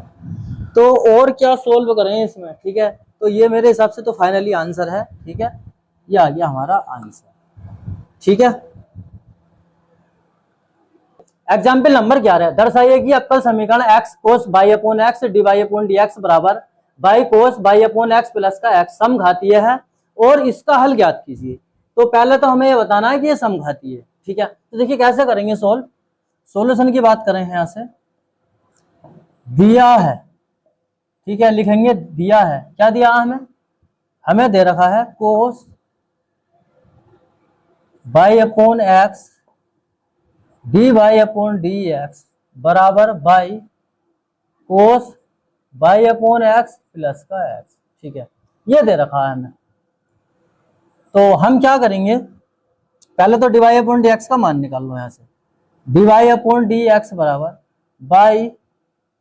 तो और क्या सोल्व करें इसमें। ठीक है, तो ये मेरे हिसाब से तो फाइनली आंसर है। ठीक है, ये आ गया हमारा आंसर। ठीक है, एग्जाम्पल नंबर 11, दर्शाइए कि अक्कल समीकरण x cos y upon x dy upon dx बराबर y cos y upon x plus का x समघातीय है और इसका हल ज्ञात कीजिए। तो पहले तो हमें ये बताना है कि ये समघातीय है। ठीक है, तो देखिए कैसे करेंगे सोल्व। सॉल्यूशन की बात करें यहाँ से, दिया है, ठीक है, लिखेंगे दिया है, क्या दिया हमें दे रखा है cos y upon x dy upon dx बराबर by cos y upon x plus का x। ठीक है, ये दे रखा है हमें। तो हम क्या करेंगे, पहले तो dy अपॉन dx का मान निकाल लो। यहाँ से dy अपॉन dx बराबर by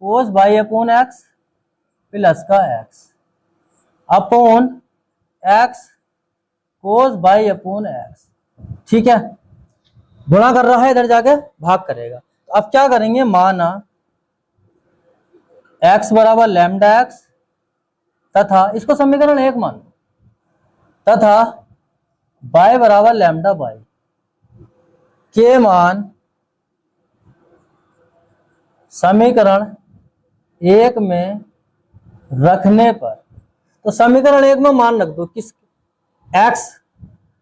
cos y upon x plus का x upon x cos y upon x. ठीक है, गुणा कर रहा है, इधर जाके भाग करेगा। तो अब क्या करेंगे, माना x बराबर लैम्डा एक्स तथा इसको समीकरण 1 मान तथा y बराबर लैम्डा y के मान समीकरण 1 में रखने पर, तो समीकरण 1 में मान रख दो किस x,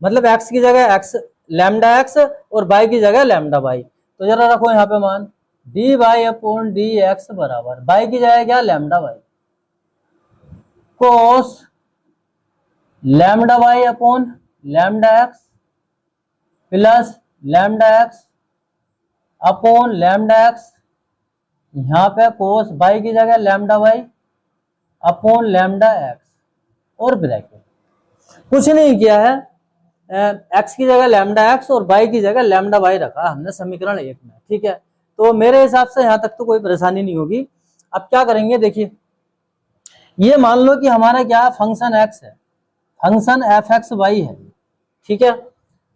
मतलब x की जगह x लैम्डा एक्स और बाई की जगह लैम्डा बाई। तो जरा रखो यहाँ पे मान d y upon d x बराबर बाई की जगह क्या lambda y cos lambda y upon lambda x plus lambda x upon lambda x, यहाँ पे कोस बाई की जगह lambda y upon lambda x और ब्रैकेट। कुछ नहीं किया है, एक्स की जगह लैम्डा एक्स और बाई की जगह लैम्डा बाई रखा हमने समीकरण 1 में, ठीक है। तो मेरे हिसाब से यहाँ तक तो कोई परेशानी नहीं होगी। अब क्या करेंगे देखिए, ये मान लो कि हमारा क्या फंक्शन एक्स है, फंक्शन एफ एक्स वाई है, ठीक है।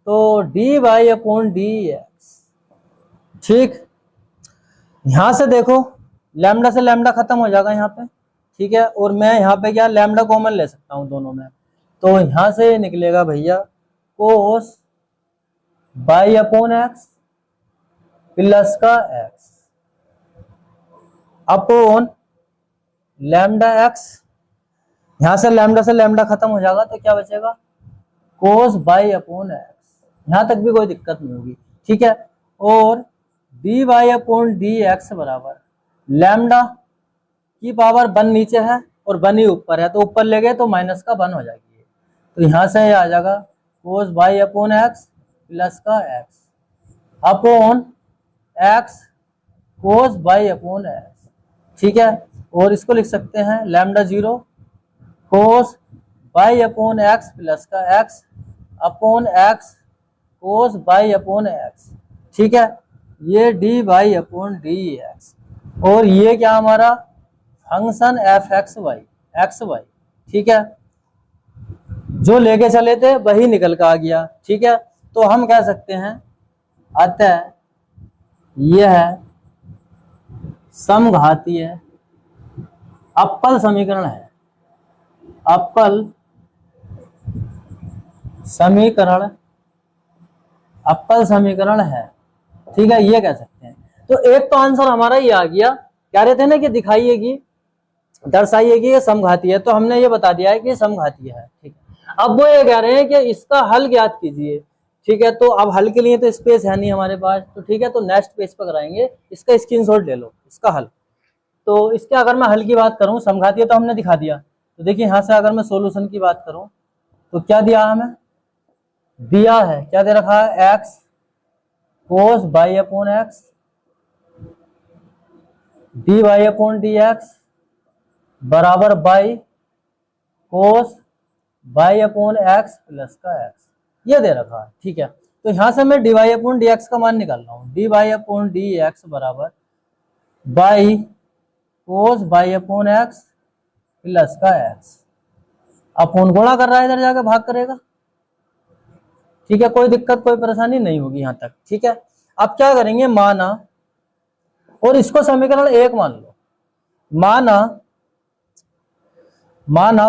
तो d y upon d x, ठीक। यहां से देखो लैम्डा से लैम्डा खत्म हो जाएगा यहाँ पे, ठीक है। और मैं यहाँ पे क्या लैम्डा कॉमन ले सकता हूँ दोनों में, तो यहां से निकलेगा भैया कोस बाई अपॉन एक्स प्लस का एक्स अपॉन लैम्डा एक्स, यहां से लैम्डा खत्म हो जाएगा तो क्या बचेगा कोस बाई अपॉन एक्स, यहां तक भी कोई दिक्कत नहीं होगी, ठीक है। और d y upon d x बराबर लैम्डा की पावर 1 नीचे है और 1 ही ऊपर है, तो ऊपर ले गए तो माइनस का 1 हो जाएगी, तो यहां से आ जाएगा cos y upon x plus का x upon x cos y upon x, ठीक है। और इसको लिख सकते हैं lambda 0 cos y upon x plus का x upon x cos y upon x, ठीक है। ये d y upon d x और ये क्या हमारा फंक्शन एफ एक्स वाई, ठीक है। जो लेके चले थे वही निकल कर आ गया, ठीक है। तो हम कह सकते हैं अतः यह समघातीय अवकल समीकरण है, अवकल समीकरण अवकल समीकरण है, ठीक है, ये कह सकते हैं। तो एक तो आंसर हमारा ये आ गया, कह रहे थे ना कि दिखाइए कि दर्शाइए कि ये समघातीय है, तो हमने ये बता दिया है कि समघातीय है, ठीक है। अब वो ये कह रहे हैं कि इसका हल ज्ञात कीजिए, ठीक है। तो अब हल के लिए तो स्पेस है नहीं हमारे पास, तो ठीक है, तो नेक्स्ट पेज पर कराएंगे, इसका स्क्रीनशॉट ले लो इसका हल। तो इसके अगर मैं हल की बात करूं, समघातीय तो हमने दिखा दिया, तो देखिए यहां से अगर मैं सॉल्यूशन की बात करूं तो क्या दिया हमें, दिया है क्या दे रखा है x cos y upon x d y upon d x बराबर y cos y upon x plus का एक्स, ये दे रखा है, ठीक है। तो यहां से मैं d y upon d x का मान निकाल रहा हूं, d y upon d x बराबर y cos y upon x plus का एक्स अपॉन गुणा कर रहा है, इधर जाकर भाग करेगा, ठीक है। कोई दिक्कत कोई परेशानी नहीं होगी यहां तक, ठीक है। अब क्या करेंगे, माना और इसको समीकरण 1 मान लो, माना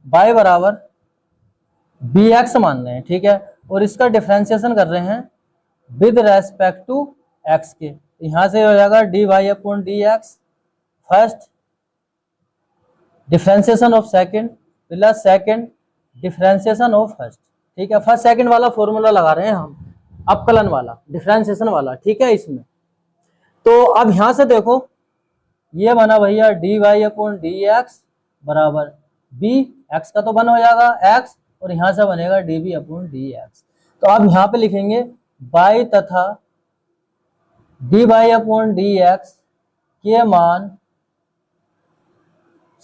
बाय बराबर बी एक्स मान रहे हैं, ठीक है। और इसका डिफरेंशिएशन कर रहे हैं विद रेस्पेक्ट टू एक्स के, यहां से हो जाएगा d y upon d x first differentiation of second plus second differentiation of first, ठीक है। फर्स्ट सेकंड वाला फॉर्मूला लगा रहे हैं हम, अपकलन वाला डिफरेंशिएशन वाला, ठीक है इसमें। तो अब यहां से देखो ये बना भैया d y upon d x बराबर बी, एक्स का तो 1 हो जाएगा एक्स और यहां से बनेगा d b upon d x. तो अब यहां पे लिखेंगे बाई तथा d y upon d x के मान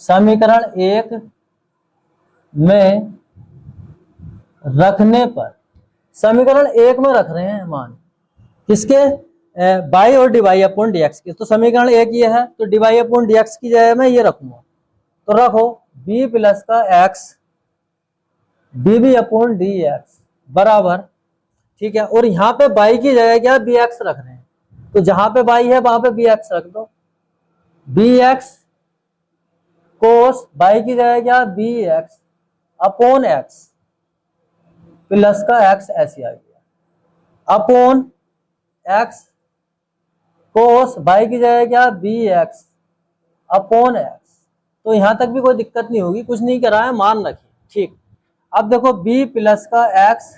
समीकरण 1 में रखने पर, समीकरण 1 में रख रहे हैं मान किसके, बाई और डिवाई अपॉन डी एक्स के। तो समीकरण 1 ये है, तो डिवाई अपॉन डी एक्स की जगह मैं ये रखूंगा, तो रखो बी प्लस का x d b upon d x बराबर, ठीक है। और यहाँ पे बाई की जगह क्या बी एक्स रख रहे हैं, तो जहां पे बाई है वहां पे बी एक्स रख दो, बी एक्स कोस बाई की जगह क्या b x upon x plus का एक्स, ऐसे आ गया अपॉन एक्स कोस बाई की जगह क्या बी एक्स अपॉन एक्स। तो यहां तक भी कोई दिक्कत नहीं होगी, कुछ नहीं करा है, मान रखिए, ठीक। अब देखो b प्लस का x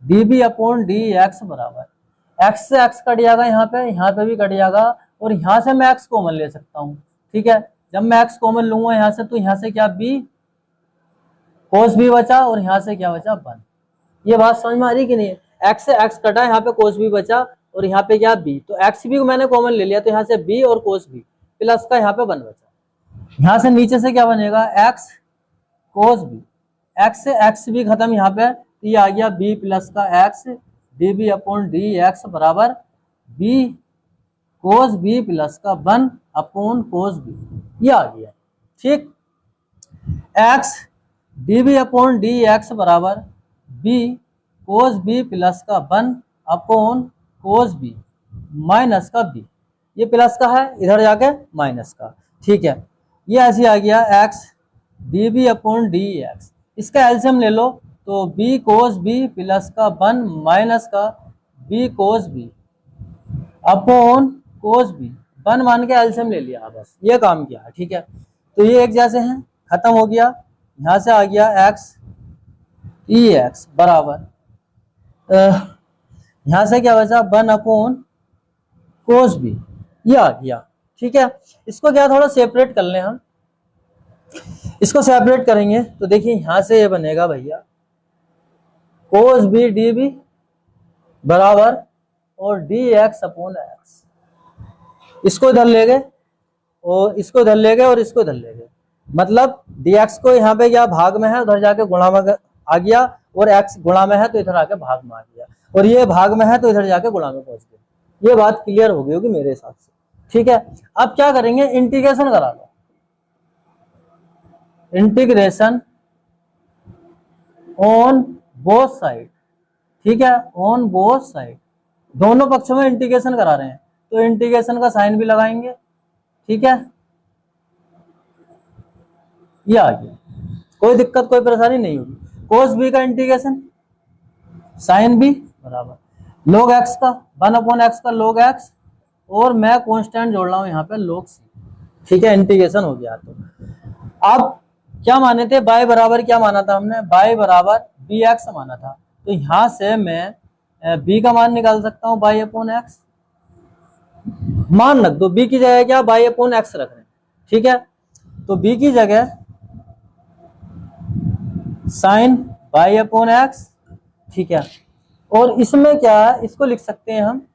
d b upon d x बराबर एक्स से एक्स कट जाएगा, यहाँ पे भी कट जाएगा, और यहाँ से मैं एक्स कॉमन ले सकता हूँ। ठीक है, जब मैं एक्स कॉमन लूंगा यहाँ से, तो यहाँ से क्या बी कोस बी बचा, और यहाँ से क्या बचा 1। ये बात समझ में आ रही कि नहीं? एक्स से एक्स कटा, यहाँ पे कोस बी बचा, और यहाँ पे क्या बी, तो एक्स बी को मैंने कॉमन ले लिया, तो यहाँ से बी और कोस बी प्लस का यहाँ पे 1 बचा। यहाँ से नीचे से क्या बनेगा, एक्स कोस बी, एक्स से एक्स भी खत्म यहाँ पे, तो ये आ गया बी प्लस का x d b upon d x बराबर बी कोस बी प्लस का 1 अपॉन कोस बी, ये आ गया। ठीक, x d b upon d x बराबर बी कोस बी प्लस का 1 अपॉन कोस बी माइनस का बी, ये प्लस का है, इधर जाके माइनस का। ठीक है, ये ऐसे आ गया x d b upon d x, इसका एलसीएम ले लो, तो बी कोस बी प्लस का 1 माइनस का b cos b upon cos b, 1 मान के एलसीएम ले लिया, बस ये काम किया। ठीक है, तो ये एक जैसे हैं, खत्म हो गया। यहाँ से आ गया एक्स ई एक्स बराबर यहाँ से क्या बचा 1 अपॉन कोस बी, ये आ गया। ठीक है, इसको क्या थोड़ा सेपरेट कर लें हम, इसको सेपरेट करेंगे तो देखिए यहां से ये बनेगा भैया कोस बी डी बी बराबर और डी एक्स अपॉन एक्स, इसको इधर ले गए और इसको इधर ले गए और इसको इधर ले गए, मतलब डी एक्स को यहाँ पे क्या भाग में है, उधर जाके गुणा में आ गया, और एक्स गुणा में है तो इधर आके भाग में आ गया, और ये भाग में है तो इधर जाके गुणा में पहुंच गया। ये बात क्लियर हो गई होगी मेरे हिसाब से। ठीक है, अब क्या करेंगे, इंटीग्रेशन करा लो, इंटीग्रेशन ऑन बोथ साइड। ठीक है, ऑन बोथ साइड, दोनों पक्षों में इंटीग्रेशन करा रहे हैं, तो इंटीग्रेशन का साइन भी लगाएंगे। ठीक है, ये आ गया, कोई दिक्कत कोई परेशानी नहीं होगी। कोस बी का इंटीग्रेशन साइन बी बराबर log एक्स का 1 अपॉन एक्स का log एक्स, और मैं कांस्टेंट जोड़ रहा हूं यहाँ पे log सी। ठीक है, इंटीग्रेशन हो गया। तो अब क्या माने थे, बाय बराबर क्या माना था हमने, बाय बराबर बी एक्स माना था, तो यहां से मैं बी का मान निकाल सकता हूं बाई अपॉन एक्स, मान रख दो, बी की जगह क्या बाई अपॉन एक्स रख रहे हैं। ठीक है, तो बी की जगह साइन बाई अपॉन एक्स। ठीक है, और इसमें क्या है, इसको लिख सकते हैं हम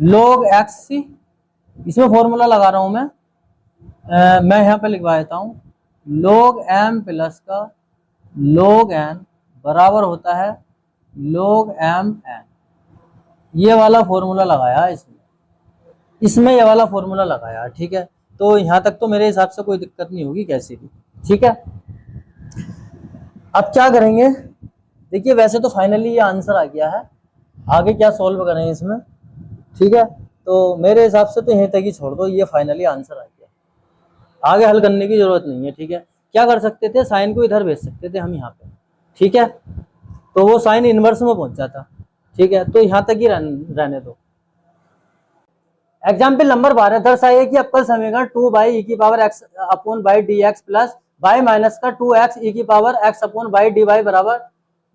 log एक्स सी, इसमें फॉर्मूला लगा रहा हूं मैं यहाँ पे लिखवा देता हूं, log m प्लस का log n बराबर होता है log m n, ये वाला फॉर्मूला लगाया इसमें ये वाला फॉर्मूला लगाया। ठीक है, तो यहाँ तक तो मेरे हिसाब से कोई दिक्कत नहीं होगी कैसे भी। ठीक है, अब क्या करेंगे, देखिए वैसे तो फाइनली ये आंसर आ गया है, आगे क्या सॉल्व करें इसमें। ठीक है, तो मेरे हिसाब से तो यहीं तक ही छोड़ दो, ये फाइनली आंसर आ गया, आगे हल करने की जरूरत नहीं है। ठीक है, क्या कर सकते थे, साइन को इधर भेज सकते थे हम यहाँ पे। ठीक है, तो वो साइन इनवर्स में पहुंच जाता। ठीक है, तो यहाँ तक ही रहने दो। एग्जाम्पल नंबर 12, दर्शाइए कि अवकल समीकरण 2 बाई ई की power x upon y d x plus y minus का 2x ई की power x upon y d y बराबर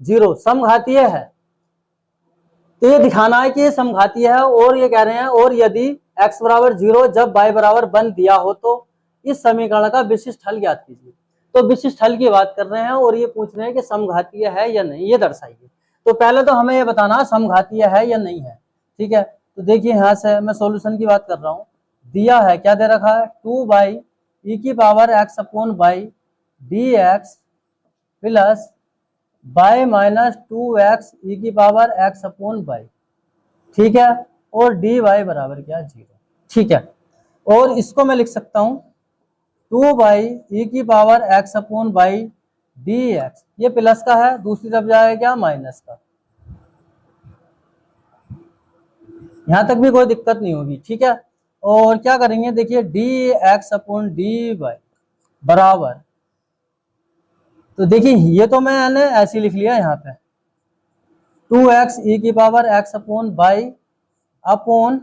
0 समघातीय है। तो ये दिखाना है कि ये समघातीय है, और ये कह रहे हैं और यदि x बराबर 0 जब y बराबर 1 दिया हो तो इस समीकरण का विशिष्ट हल ज्ञात कीजिए। तो विशिष्ट हल की बात कर रहे हैं और ये पूछ रहे हैं कि समघातीय है या नहीं, ये दर्शाइए। तो पहले तो हमें ये बताना समघातीय है या नहीं है। ठीक है, तो देखिए यहाँ से मैं सॉल्यूशन की बात कर रहा हूँ, दिया है क्या दे रखा है 2 बाई ई की power x upon y d x plus y minus 2x e की पावर एक्स अपॉन बाई। ठीक है, और डी वाई बराबर क्या 0। ठीक है, और इसको मैं लिख सकता हूं 2 बाई ई की power x upon y d x, ये प्लस का है, दूसरी तरफ जाएगा क्या माइनस का, यहां तक भी कोई दिक्कत नहीं होगी। ठीक है, और क्या करेंगे, देखिए d x upon d y बराबर, तो देखिए ये तो मैंने ऐसे लिख लिया यहाँ पे 2x ई की power x upon by upon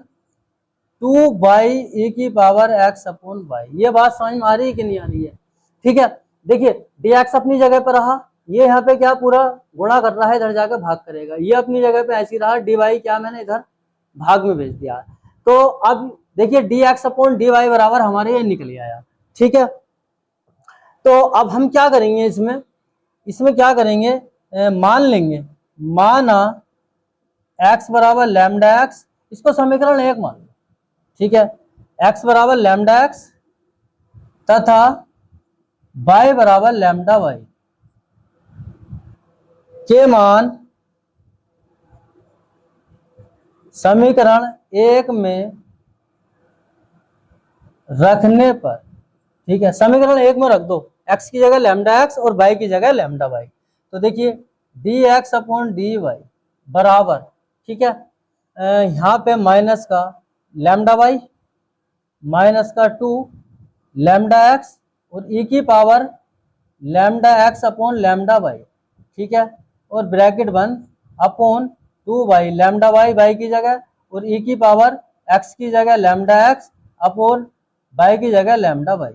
2 by e की पावर एक्स अपॉन बाई। ये बात समझ में आ रही है कि नहीं आ रही है। ठीक है, देखिए dx अपनी जगह पर रहा, ये यहाँ पे क्या पूरा गुणा कर रहा है, इधर जाकर भाग करेगा। ये अपनी जगह पे ऐसी रहा, डी वाई क्या मैंने इधर भाग में भेज दिया। तो अब देखिए d x upon d y बराबर हमारे ये निकल आया। ठीक है, तो अब हम क्या करेंगे इसमें, इसमें क्या करेंगे, मान लेंगे, माना x बराबर लैम्डा एक्स, इसको समीकरण 1 मान लो। ठीक है, x बराबर लैम्डा एक्स तथा y बराबर लैम्डा वाई के मान समीकरण 1 में रखने पर, ठीक है, समीकरण 1 में रख दो, x की जगह लैम्डा एक्स और y की जगह लैम्डा वाई। तो देखिए d x upon d y बराबर, ठीक है, यहाँ पे माइनस का लैम्डा वाई माइनस का 2 लैम्डा एक्स और e की power lambda x upon lambda y, ठीक है, और ब्रैकेट बंद upon 2 y lambda y y की जगह और e की पावर x की जगह लैम्डा एक्स अपॉन वाई की जगह लैम्डा वाई।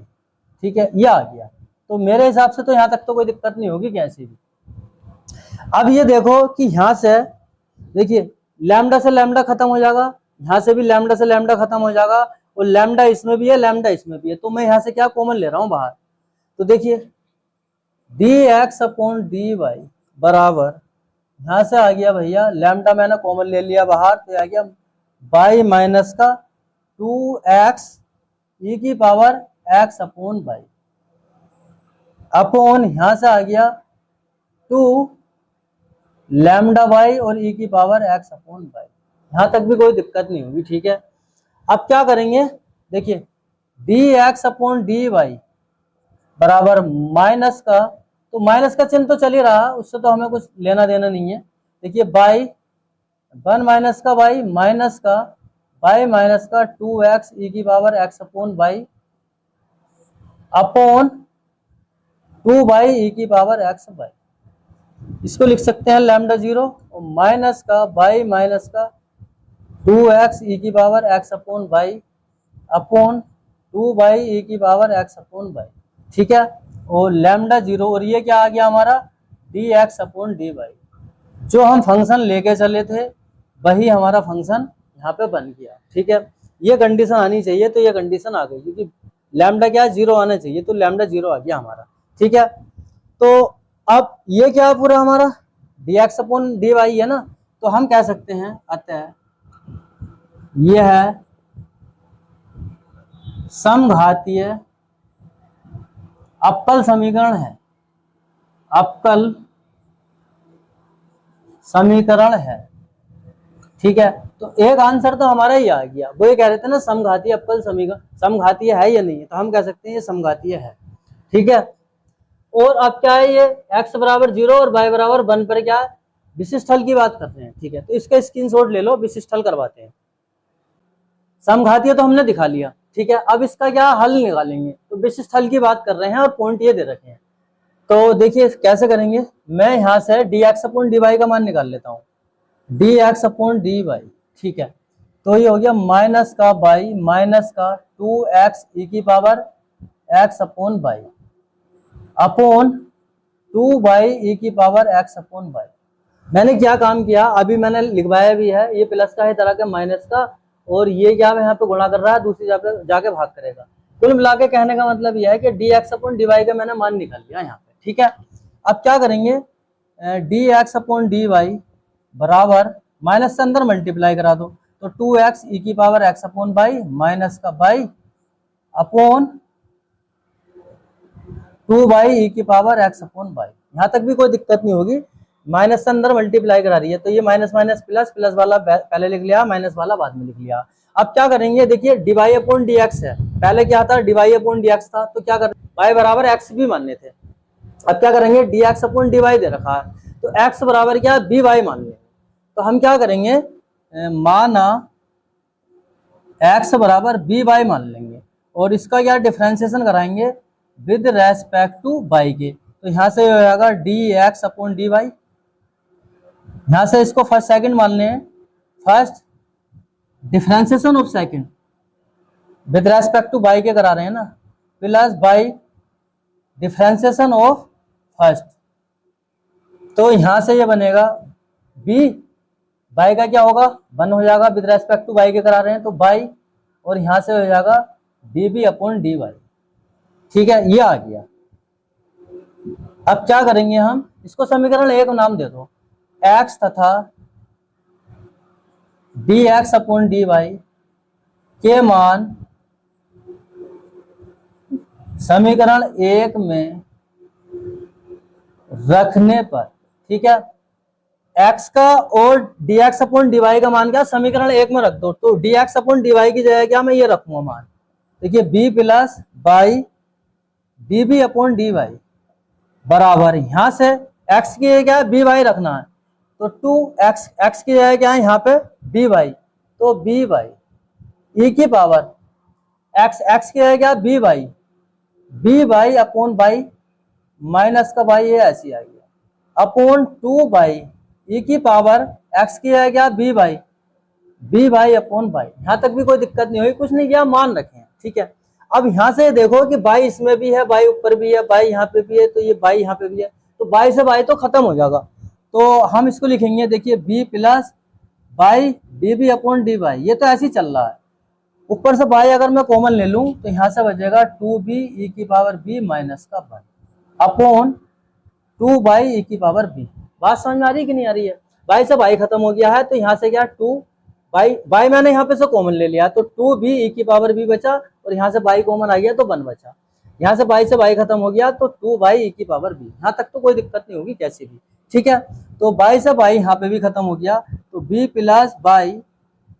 ठीक है, ये आ गया। तो मेरे हिसाब से तो यहाँ तक तो कोई दिक्कत नहीं होगी कैसे भी। अब ये देखो कि यहाँ से देखिए लैम्डा से लैम्डा खत्म हो जाएगा, यहाँ से भी लैम्डा से लैम्डा खत्म हो जाएगा, और लैम्डा इसमें भी है लैम्डा इसमें भी है, तो मैं यहाँ से क्या कॉमन ले रहा हूँ बाहर। तो देखिए d x upon d y बराबर, यहाँ से आ गया भैया लैम्डा मैंने कॉमन ले लिया बाहर, तो आ गया बाई माइनस का 2x ई की power x upon by upon यहाँ से आ गया 2 लैम्डा वाई और ई की पावर x अपॉन बाई। यहाँ तक भी कोई दिक्कत नहीं होगी। ठीक है, अब क्या करेंगे, देखिए d x upon d y बराबर माइनस का, तो माइनस का चिन्ह तो चल ही रहा, उससे तो हमें कुछ लेना देना नहीं है। देखिए बाई 1 माइनस का बाई माइनस का बाई माइनस का 2x ई की power x upon by upon 2 by e की पावर x बाई, इसको लिख सकते हैं लैम्डा 0 और माइनस का बाई माइनस का 2x ई की power x upon by upon 2 by e की पावर x अपॉन बाई। ठीक है, और लैम्डा 0 और ये क्या आ गया हमारा d x upon d y, जो हम फंक्शन लेके चले थे वही हमारा फंक्शन यहाँ पे बन गया। ठीक है, ये कंडीशन आनी चाहिए, तो ये कंडीशन आ गई क्योंकि लैम्डा क्या है 0 आना चाहिए, तो लैम्डा 0 आ गया हमारा। ठीक है, तो अब ये क्या है पूरा हमारा d x upon d y है ना, तो हम कह सकते हैं अतः ये है समघातीय अवकल समीकरण है, अवकल समीकरण है। ठीक है, तो एक आंसर तो हमारा ही आ गया, वो ये कह रहे थे ना समघातीय अवकल समीकरण, समघातीय है या नहीं है, तो हम कह सकते हैं ये समघातीय है। ठीक है, और अब क्या है, ये x बराबर 0 और y बराबर 1 पर क्या है विशिष्ट हल की बात कर रहे हैं। ठीक है, तो इसका स्क्रीनशॉट ले लो, विशिष्ट हल करवाते हैं। समघातीय तो हमने दिखा लिया। ठीक है, अब इसका क्या हल निकालेंगे, तो विशिष्ट हल की बात कर रहे हैं और पॉइंट ये दे रखे हैं। तो देखिए कैसे करेंगे, मैं यहाँ से d x upon d y का मान निकाल लेता हूँ, d x upon d y. ठीक है, तो ये हो गया माइनस का बाई माइनस का 2x ई की power x upon by upon 2 by e की पावर x अपॉन बाई। मैंने क्या काम किया, अभी मैंने लिखवाया भी है, ये प्लस का है तरह का माइनस का, और ये क्या यहाँ पे गुणा कर रहा है, दूसरी जगह जाके भाग करेगा। कुल मिला के कहने का मतलब यह है कि d x upon d y का मैंने मान निकाल लिया यहाँ पे। ठीक है, अब क्या करेंगे, d x upon d y बराबर माइनस से अंदर मल्टीप्लाई करा दो, तो 2x ई की power x upon y minus का बाई अपॉन 2 बाई ई की पावर x अपॉन बाई। यहाँ तक भी कोई दिक्कत नहीं होगी, माइनस से अंदर मल्टीप्लाई करा रही है, तो ये माइनस माइनस प्लस, प्लस वाला पहले लिख लिया, माइनस वाला बाद में लिख लिया। अब क्या करेंगे, देखिए डिवाई अपॉन डी एक्स है, पहले क्या था डिवाई अपॉन डी एक्स था, तो क्या कर y बराबर x भी मानने थे। अब क्या करेंगे, d x upon d why they रखा है, तो x बराबर क्या बी वाई मान लेंगे। तो हम क्या करेंगे, माना x बराबर बी वाई मान लेंगे, और इसका क्या डिफ्रेंसिएशन कराएंगे विद रेस्पेक्ट टू y के, तो यहाँ से हो जाएगा d x upon d y, यहाँ से इसको फर्स्ट सेकंड मान लें, first differentiation of second with respect to y के करा रहे हैं ना, plus y differentiation of first तो यहां से ये बनेगा b, बाई का क्या होगा 1 हो जाएगा, विद रेस्पेक्ट टू बाई के करा रहे हैं तो बाई, और यहां से हो जाएगा db अपॉन dy। ठीक है, ये आ गया। अब क्या करेंगे हम, इसको समीकरण 1 नाम दे दो, x तथा dx अपॉन dy के मान समीकरण 1 में रखने पर, ठीक है, x का और dx अपॉन dy का मान क्या समीकरण 1 में रख दो, तो dx अपॉन dy की जगह क्या मैं ये रखूंगा मान, देखिए b plus by db upon dy बराबर, यहां से x की जगह क्या है b बाई रखना है, तो 2x, x की जगह क्या है यहाँ पे b बाई, तो b बाई e की पावर x, x की जगह क्या b by, b by upon y minus का बाई, ये ऐसी आ गया अपॉन 2 बाई e की पावर x की जगह क्या b by, b by upon by. यहां तक भी कोई दिक्कत नहीं हुई, कुछ नहीं किया, मान रखे, ठीक है। अब यहां से देखो कि बाई इसमें भी है, बाई ऊपर भी है, बाई यहाँ पे भी है, तो ये बाई यहाँ पे भी है, तो बाई से बाई तो खत्म हो जाएगा, तो हम इसको लिखेंगे, देखिए b plus by db upon dy, ये तो ऐसे ही चल रहा है, ऊपर से बाई अगर मैं कॉमन ले लूं तो यहां से बचेगा 2b e की पावर b माइनस का 1 अपॉन 2 बाई e की पावर b। बात समझ में आ रही है कि नहीं आ रही है, बाई से बाई खत्म हो गया है, तो यहाँ से क्या 2 बाई, बाई मैंने यहाँ पे से कॉमन ले लिया, तो 2b e की पावर b बचा, और यहाँ से बाई कॉमन आ गया तो 1 बचा, यहाँ से बाई खत्म हो गया तो 2 बाई e की पावर b, यहाँ तक तो कोई दिक्कत नहीं होगी कैसे भी, ठीक है। तो बाई से बाई यहाँ पे भी खत्म हो गया, तो b plus by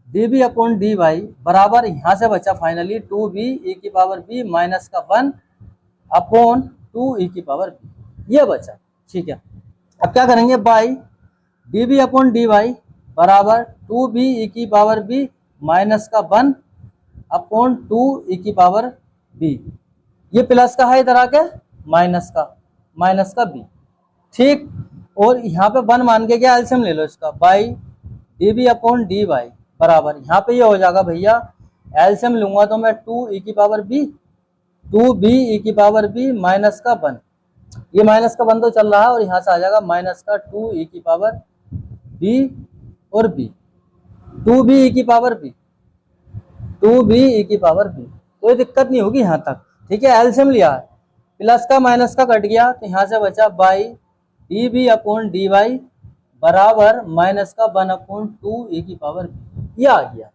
db upon dy बराबर, यहाँ से बचा फाइनली 2b e की पावर b माइनस का 1 अपॉन 2 e की पावर b, ये बचा, ठीक है। अब क्या करेंगे, बाई db अपॉन dy बराबर 2b e की पावर b माइनस का 1 अपॉन 2 e की पावर b, ये प्लस का है इधर आके माइनस का b, ठीक। और यहाँ पे 1 मान के क्या एलसीएम ले लो इसका, बाई db अपॉन dy बराबर, यहाँ पे ये हो जाएगा भैया, एलसीएम लूंगा तो मैं 2 e की पावर b, 2b e की पावर b माइनस का 1, ये माइनस का 1 तो चल रहा है, और यहाँ से आ जाएगा माइनस का 2 e की पावर b और b, 2b e की पावर b, 2b e की पावर b, कोई दिक्कत नहीं होगी यहाँ तक, ठीक है। एलसीएम लिया, प्लस का माइनस का कट गया, तो यहाँ से बचा बाई db अपॉन dy बराबर माइनस का 1 अपॉन 2 e की पावर b, ये आ गया।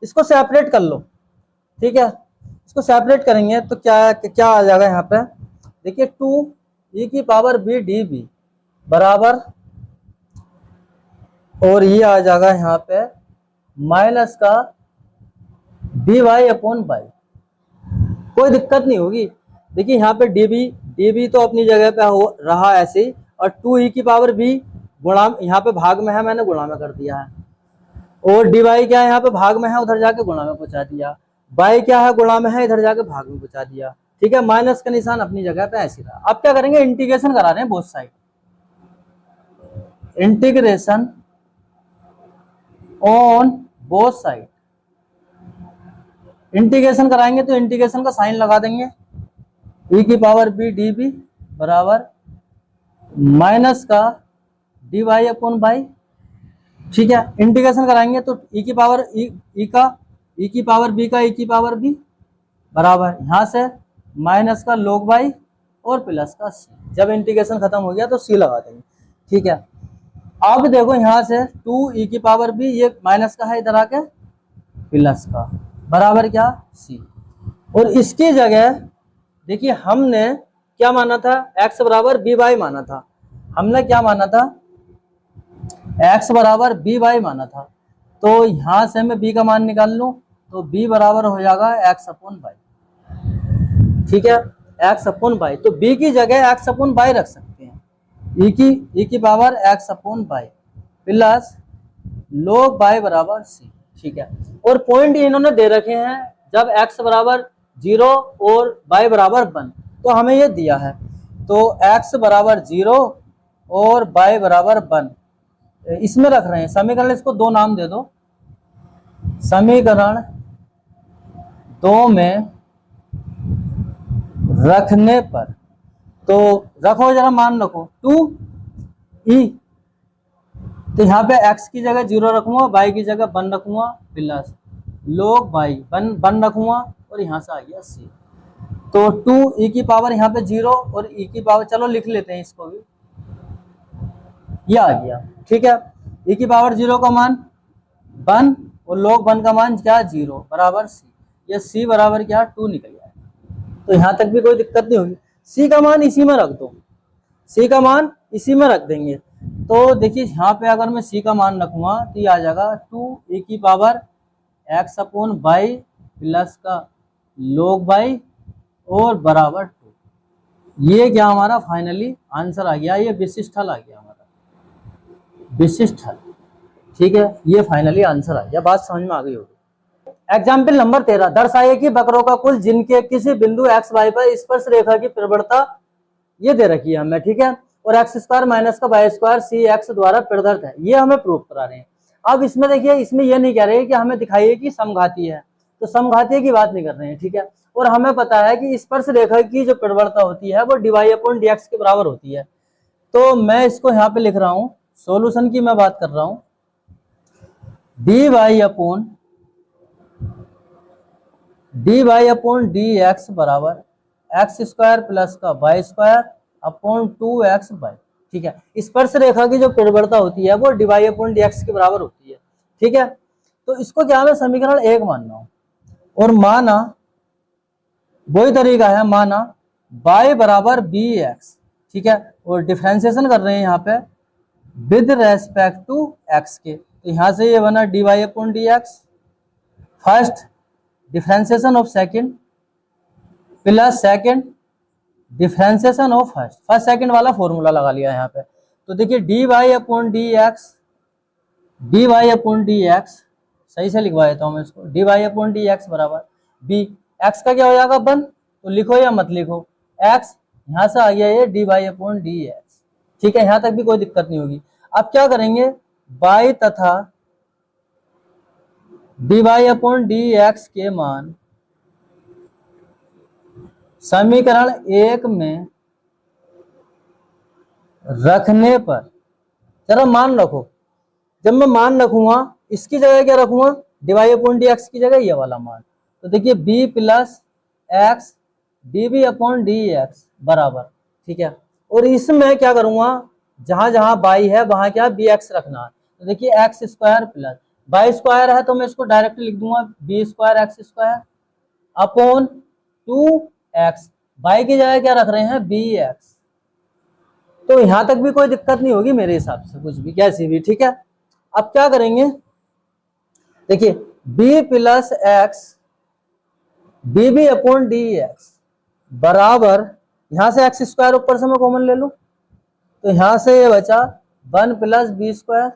इसको सेपरेट कर लो, ठीक है, इसको सेपरेट करेंगे तो क्या क्या आ जाएगा यहाँ पे, देखिए 2 e की पावर b db बराबर, और ये आ जाएगा यहाँ पे माइनस का dy अपॉन बाई, कोई दिक्कत नहीं होगी। देखिए यहाँ पे db तो अपनी जगह पे हो रहा ऐसे ही, और 2 e की पावर b गुणा, यहाँ पे भाग में है, मैंने गुणा में कर दिया है, और dy क्या है यहाँ पे भाग में है, उधर जाके गुणा में पहुंचा दिया, बाई क्या है गुणा में है, इधर जाके भाग में पहुंचा दिया, ठीक है। माइनस का निशान अपनी जगह पे ऐसे रहा। अब क्या करेंगे, इंटीग्रेशन करा रहे हैं both side, integration on both side, integration कराएंगे तो इंटीग्रेशन का साइन लगा देंगे, e की पावर b db बराबर माइनस का dy अपॉन बाई, ठीक है। इंटीग्रेशन कराएंगे तो e की पावर e की पावर b का e की पावर b बराबर, यहाँ से माइनस का log बाई और प्लस का c, जब इंटीग्रेशन खत्म हो गया तो c लगा देंगे, ठीक है। अब देखो यहाँ से 2 e की पावर b, ये माइनस का है इधर आके प्लस का, बराबर क्या c, और इसकी जगह देखिए हमने क्या माना था, x बराबर b बाई माना था, हमने क्या माना था, x बराबर b बाई माना था, तो यहां से मैं b का मान निकाल लूं तो b बराबर हो जाएगा x अपॉन बाई, ठीक है, x अपॉन बाई, तो b की जगह x अपॉन बाई रख सकते हैं, e की power x upon by plus log by बराबर c, ठीक है। और पॉइंट इन्होंने दे रखे हैं, जब x बराबर 0 और y बराबर 1, तो हमें ये दिया है, तो x बराबर 0 और y बराबर 1 इसमें रख रहे हैं समीकरण, इसको 2 नाम दे दो, समीकरण 2 में रखने पर, तो रखो जरा मान रखो, 2 ई, तो यहाँ पे x की जगह 0 रखूंगा, y की जगह 1 रखूंगा प्लस log y 1 रखूंगा और यहाँ से आ गया c। तो 2 e की पावर यहाँ पे 0 और e की पावर, चलो लिख लेते हैं इसको भी, ये आ गया। ठीक है, e की पावर 0 का मान 1 और log 1 का मान क्या 0 बराबर c। ये c बराबर क्या 2 निकल गया। तो यहाँ तक भी कोई दिक्कत नहीं होगी। c का मान इसी में रख दो, c का मान इसी में रख देंगे। तो देखिए यहाँ पे अगर मैं c का मान रखूंगा तो ये आ जाएगा 2 e की power x upon by plus का log बाई और बराबर 2। ये क्या हमारा फाइनली आंसर आ गया, ये विशिष्ट हल आ गया हमारा, विशिष्ट हल। ठीक है, ये फाइनली आंसर आ गया, बात समझ में आ गई होगी। एग्जाम्पल नंबर 13, दर्शाइए कि वक्रों का कुल जिनके किसी बिंदु एक्स वाई पर स्पर्श रेखा की प्रवणता ये दे रखी है हमें, ठीक है, और एक्स स्क्वायर माइनस का वाई स्क्वायर सी एक्स द्वारा प्रदत्त है, ये हमें प्रूव करा रहे हैं। अब इसमें देखिए, इसमें ये नहीं कह रहे कि हमें दिखाइए कि समघातीय है, तो समघातीय की बात नहीं कर रहे हैं, ठीक है। और हमें पता है कि स्पर्श रेखा की जो प्रवणता होती है वो dy अपॉन dx के बराबर होती है। तो मैं इसको यहाँ पे लिख रहा हूँ, सोल्यूशन की मैं बात कर रहा हूँ, dy अपॉन dx बराबर एक्स स्क्वायर प्लस का y square upon 2x y, ठीक है। स्पर्श रेखा की जो प्रवणता होती है वो dy अपॉन dx के बराबर होती है, ठीक है। तो इसको क्या हमें समीकरण 1 मानना हो, और माना वही तरीका है, माना y बराबर bx, ठीक है, और डिफरेंशिएशन कर रहे हैं यहाँ पे विद रेस्पेक्ट टू x के। तो यहाँ से ये बना dy upon dx, first differentiation of second plus second differentiation of first, first second वाला फॉर्मूला लगा लिया यहाँ पे। तो देखिए dy अपॉन dx, सही से लिखवा देता हूँ मैं इसको, dy अपॉन dx बराबर b, x का क्या हो जाएगा 1, तो लिखो या मत लिखो, x यहाँ से आ गया ये dy अपॉन dx, ठीक है, यहाँ तक भी कोई दिक्कत नहीं होगी। अब क्या करेंगे, y तथा dy अपॉन dx के मान समीकरण 1 में रखने पर, जरा मान रखो, जब मैं मान रखूंगा इसकी जगह क्या रखूंगा, dy अपॉन dx की जगह ये वाला मान। तो देखिए b plus x db upon dx बराबर, ठीक है, और इसमें क्या करूंगा, जहां जहां y है वहां क्या bx रखना है। तो देखिए x square plus y square है तो मैं इसको डायरेक्ट लिख दूंगा b square x square upon 2x, y की जगह क्या रख रहे हैं bx। तो यहां तक भी कोई दिक्कत नहीं होगी मेरे हिसाब से, कुछ भी कैसी भी, ठीक है। अब क्या करेंगे, देखिए b plus x db upon dx बराबर, यहां से एक्स स्क्वायर ऊपर से मैं कॉमन ले लूं, तो यहां से ये बचा 1 प्लस बी स्क्वायर,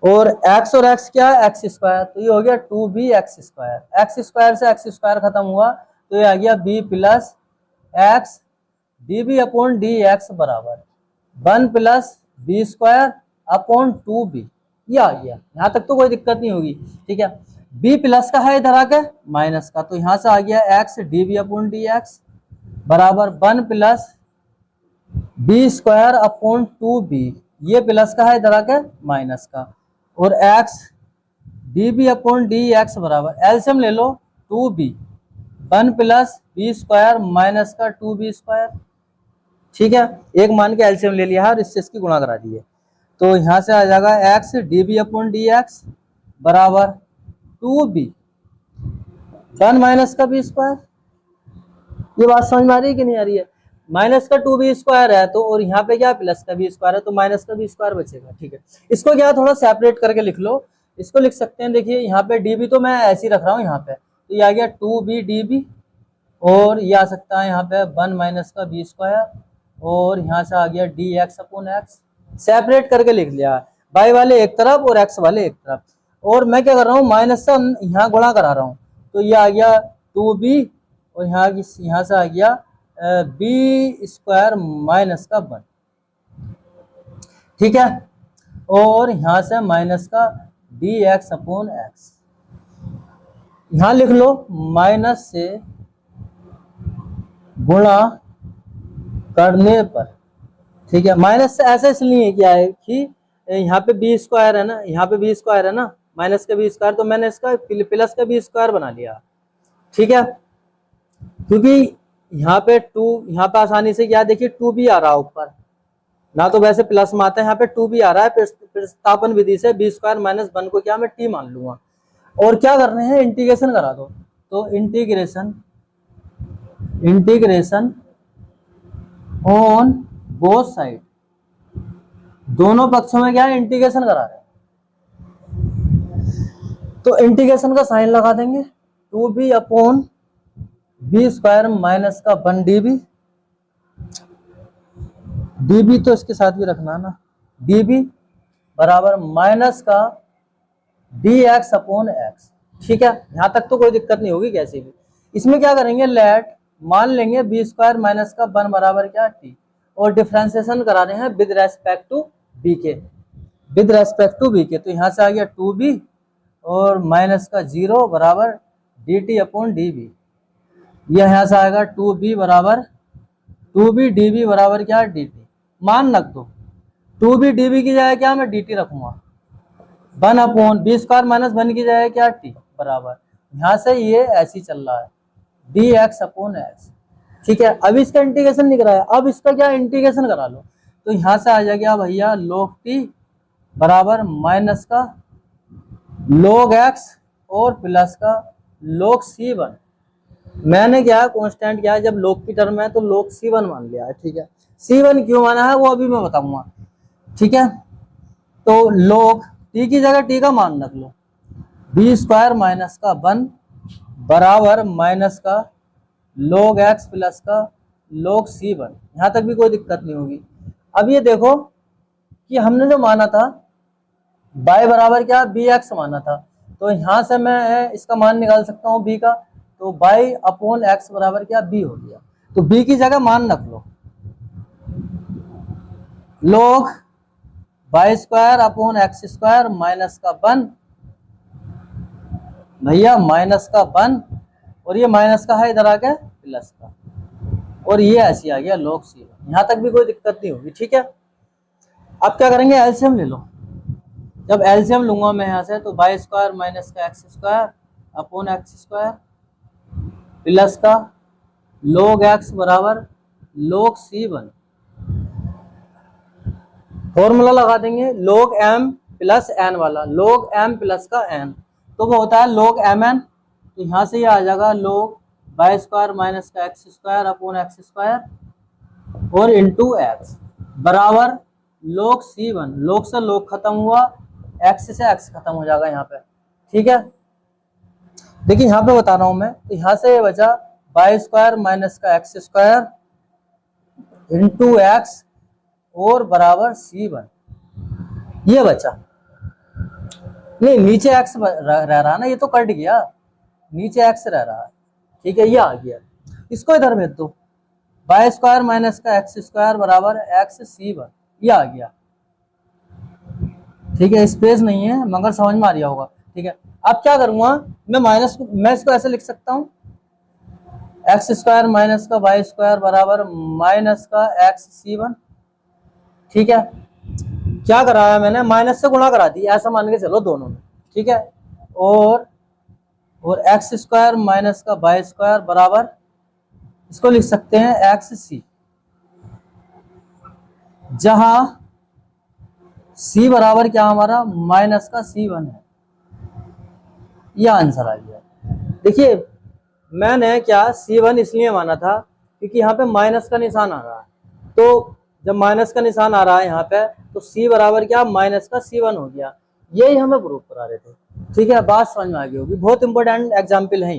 और x और x क्या है एक्स स्क्वायर, तो ये हो गया 2b x square, x square से एक्स स्क्वायर खत्म हुआ तो ये आ गया b plus x db upon dx बराबर 1 plus b square upon 2b, ये आ गया। यहाँ तक तो कोई दिक्कत नहीं होगी, ठीक है। b प्लस का है इधर आके माइनस का, तो यहाँ से आ गया x db अपॉन dx बराबर 1 plus b square upon 2b, ये प्लस का है इधर आके माइनस का, और x db अपॉन dx बराबर एलसीएम ले लो 2b, 1 plus b square minus का 2b स्क्वायर, ठीक है, एक मान के एलसीएम ले लिया है और इससे इसकी गुणा करा दी है। तो यहां से आ जाएगा x db अपॉन dx बराबर 2b 1 माइनस का बी स्क्वायर। ये बात समझ में आ रही है कि नहीं आ रही है, माइनस का 2b स्क्वायर है तो, और यहाँ पे क्या प्लस का बी स्क्वायर है तो माइनस का बी स्क्वायर बचेगा, ठीक है। इसको क्या थोड़ा सेपरेट करके लिख लो, इसको लिख सकते हैं, देखिए यहाँ पे db तो मैं ऐसे ही रख रहा हूँ यहाँ पे, तो ये आ गया 2b db, और ये आ सकता है यहाँ पे 1 माइनस का बी स्क्वायर, और यहाँ से आ गया dx अपॉन एक्स, सेपरेट करके लिख लिया, y वाले एक तरफ और x वाले एक तरफ। और मैं क्या कर रहा हूँ, माइनस से यहाँ गुणा करा रहा हूँ, तो ये आ गया 2b, और यहाँ से आ गया बी स्क्वायर माइनस का 1, ठीक है, और यहाँ से माइनस का dx अपॉन एक्स, यहाँ लिख लो माइनस से गुणा करने पर ठीक है, माइनस से ऐसा इसलिए किया है कि यहाँ पे बी स्क्वायर है ना, यहाँ पे बी स्क्वायर है ना, माइनस का बी स्क्वायर, तो मैंने इसका प्लस का बी स्क्वायर बना लिया। ठीक है, क्योंकि यहाँ पे टू, यहाँ पे आसानी से क्या देखिए टू भी आ रहा है ऊपर ना, तो वैसे प्लस में आता है, यहाँ पे टू भी आ रहा है, प्रतिस्थापन विधि से बी स्क्वायर माइनस वन को क्या मैं टी मान लूंगा। और क्या करने हैं, इंटीग्रेशन करा दो, तो इंटीग्रेशन ऑन बोथ साइड, दोनों पक्षों में क्या है इंटीग्रेशन करा रहे हैं, तो इंटीग्रेशन का साइन लगा देंगे, two b upon b square minus का वन डी बी तो इसके साथ भी रखना ना, डी बी बराबर माइनस का डी एक्स अपॉन एक्स। ठीक है, यहां तक तो कोई दिक्कत नहीं होगी कैसे भी। इसमें क्या करेंगे, लेट मान लेंगे बी स्क्वायर माइनस का वन बराबर क्या टी, और डिफ्रेंसिएशन करा रहे हैं विद रेस्पेक्ट टू बी के, विद रेस्पेक्ट टू बी के, तो यहां से आ गया टू बी और माइनस का जीरो बराबर d t upon d b, ये यहां से आएगा टू बी बराबर टू बी डी बी बराबर क्या डी टी, मान रख दो टू बी डी बी की जगह क्या मैं डी टी रखूंगा, one upon b square minus one की जगह क्या टी बराबर, यहाँ से ये ऐसी चल रहा है डी एक्स अपॉन एक्स। ठीक है, अभी इसका इंटीग्रेशन नहीं कराया, अब इसका क्या इंटीग्रेशन करा लो, तो यहाँ से आ जाएगा भैया log टी बराबर माइनस का log एक्स और प्लस का log सी वन। मैंने क्या कांस्टेंट क्या है, जब log की टर्म है तो log सी वन मान लिया है। ठीक है, सी वन क्यों माना है वो अभी मैं बताऊंगा। ठीक है, तो log टी की जगह टी का मान रख लो, बी स्क्वायर माइनस का वन बराबर माइनस का log एक्स प्लस का log सी वन, यहां तक भी कोई दिक्कत नहीं होगी। अब ये देखो कि हमने जो माना था y बराबर क्या बी एक्स माना था, तो यहां से मैं इसका मान निकाल सकता हूँ b का, तो y अपॉन एक्स बराबर क्या b हो गया, तो b की जगह मान रख लो log y square upon x square minus का वन, भैया माइनस का वन, और ये माइनस का है इधर आ गया प्लस का, और ये ऐसी आ गया log सी वन, यहां तक भी कोई दिक्कत नहीं होगी। ठीक है, अब क्या करेंगे, एलसीएम ले लो, जब एलसीएम लूंगा मैं यहां से, तो वाई स्क्वायर माइनस का x square upon x square plus का log एक्स बराबर log सी वन, फॉर्मूला लगा देंगे log m प्लस एन वाला, log m प्लस का n, तो वो होता है log mn, तो यहां से ये आ जाएगा log वाई स्क्वायर माइनस का x square upon x square और इंटू एक्स बराबर log सी वन, log से log खत्म हुआ, एक्स से एक्स खत्म हो जाएगा यहाँ पे। ठीक है, देखिए यहाँ पे बता रहा हूं मैं, तो यहाँ से ये बचा वाई स्क्वायर माइनस का एक्स स्क्वायर इंटू एक्स और बराबर सी वन, ये बचा, नहीं नीचे एक्स रह रहा है ना, ये तो कट गया, नीचे एक्स रह रहा है। ठीक है, ये आ गया, इसको इधर भेज दो, वाई स्क्वायर माइनस का एक्स स्क्वायर बराबर एक्स सी वन, ये आ गया। ठीक है, स्पेस नहीं है मगर समझ में आ रहा होगा। ठीक है, अब क्या करूंगा मैं, मैं इसको ऐसे लिख सकता हूँ एक्स स्क्वायर माइनस का वाई स्क्वायर बराबर माइनस का एक्स सी वन। ठीक है, क्या कराया मैंने, माइनस से गुणा करा दी, ऐसा मान के चलो दोनों में। ठीक है, और एक्स स्क्वायर माइनस का वाई स्क्वायर बराबर, इसको लिख सकते हैं एक्स सी, जहां सी बराबर क्या हमारा माइनस का सी वन है, यह आंसर आ गया। देखिए मैंने क्या सी वन इसलिए माना था क्योंकि यहाँ पे माइनस का निशान आ रहा है, तो जब माइनस का निशान आ रहा है यहाँ पे, तो सी बराबर क्या माइनस का सी वन हो गया, यही हमें प्रूफ करा रहे थे। ठीक है, बात समझ में आ गई होगी, बहुत इंपॉर्टेंट एग्जाम्पल है।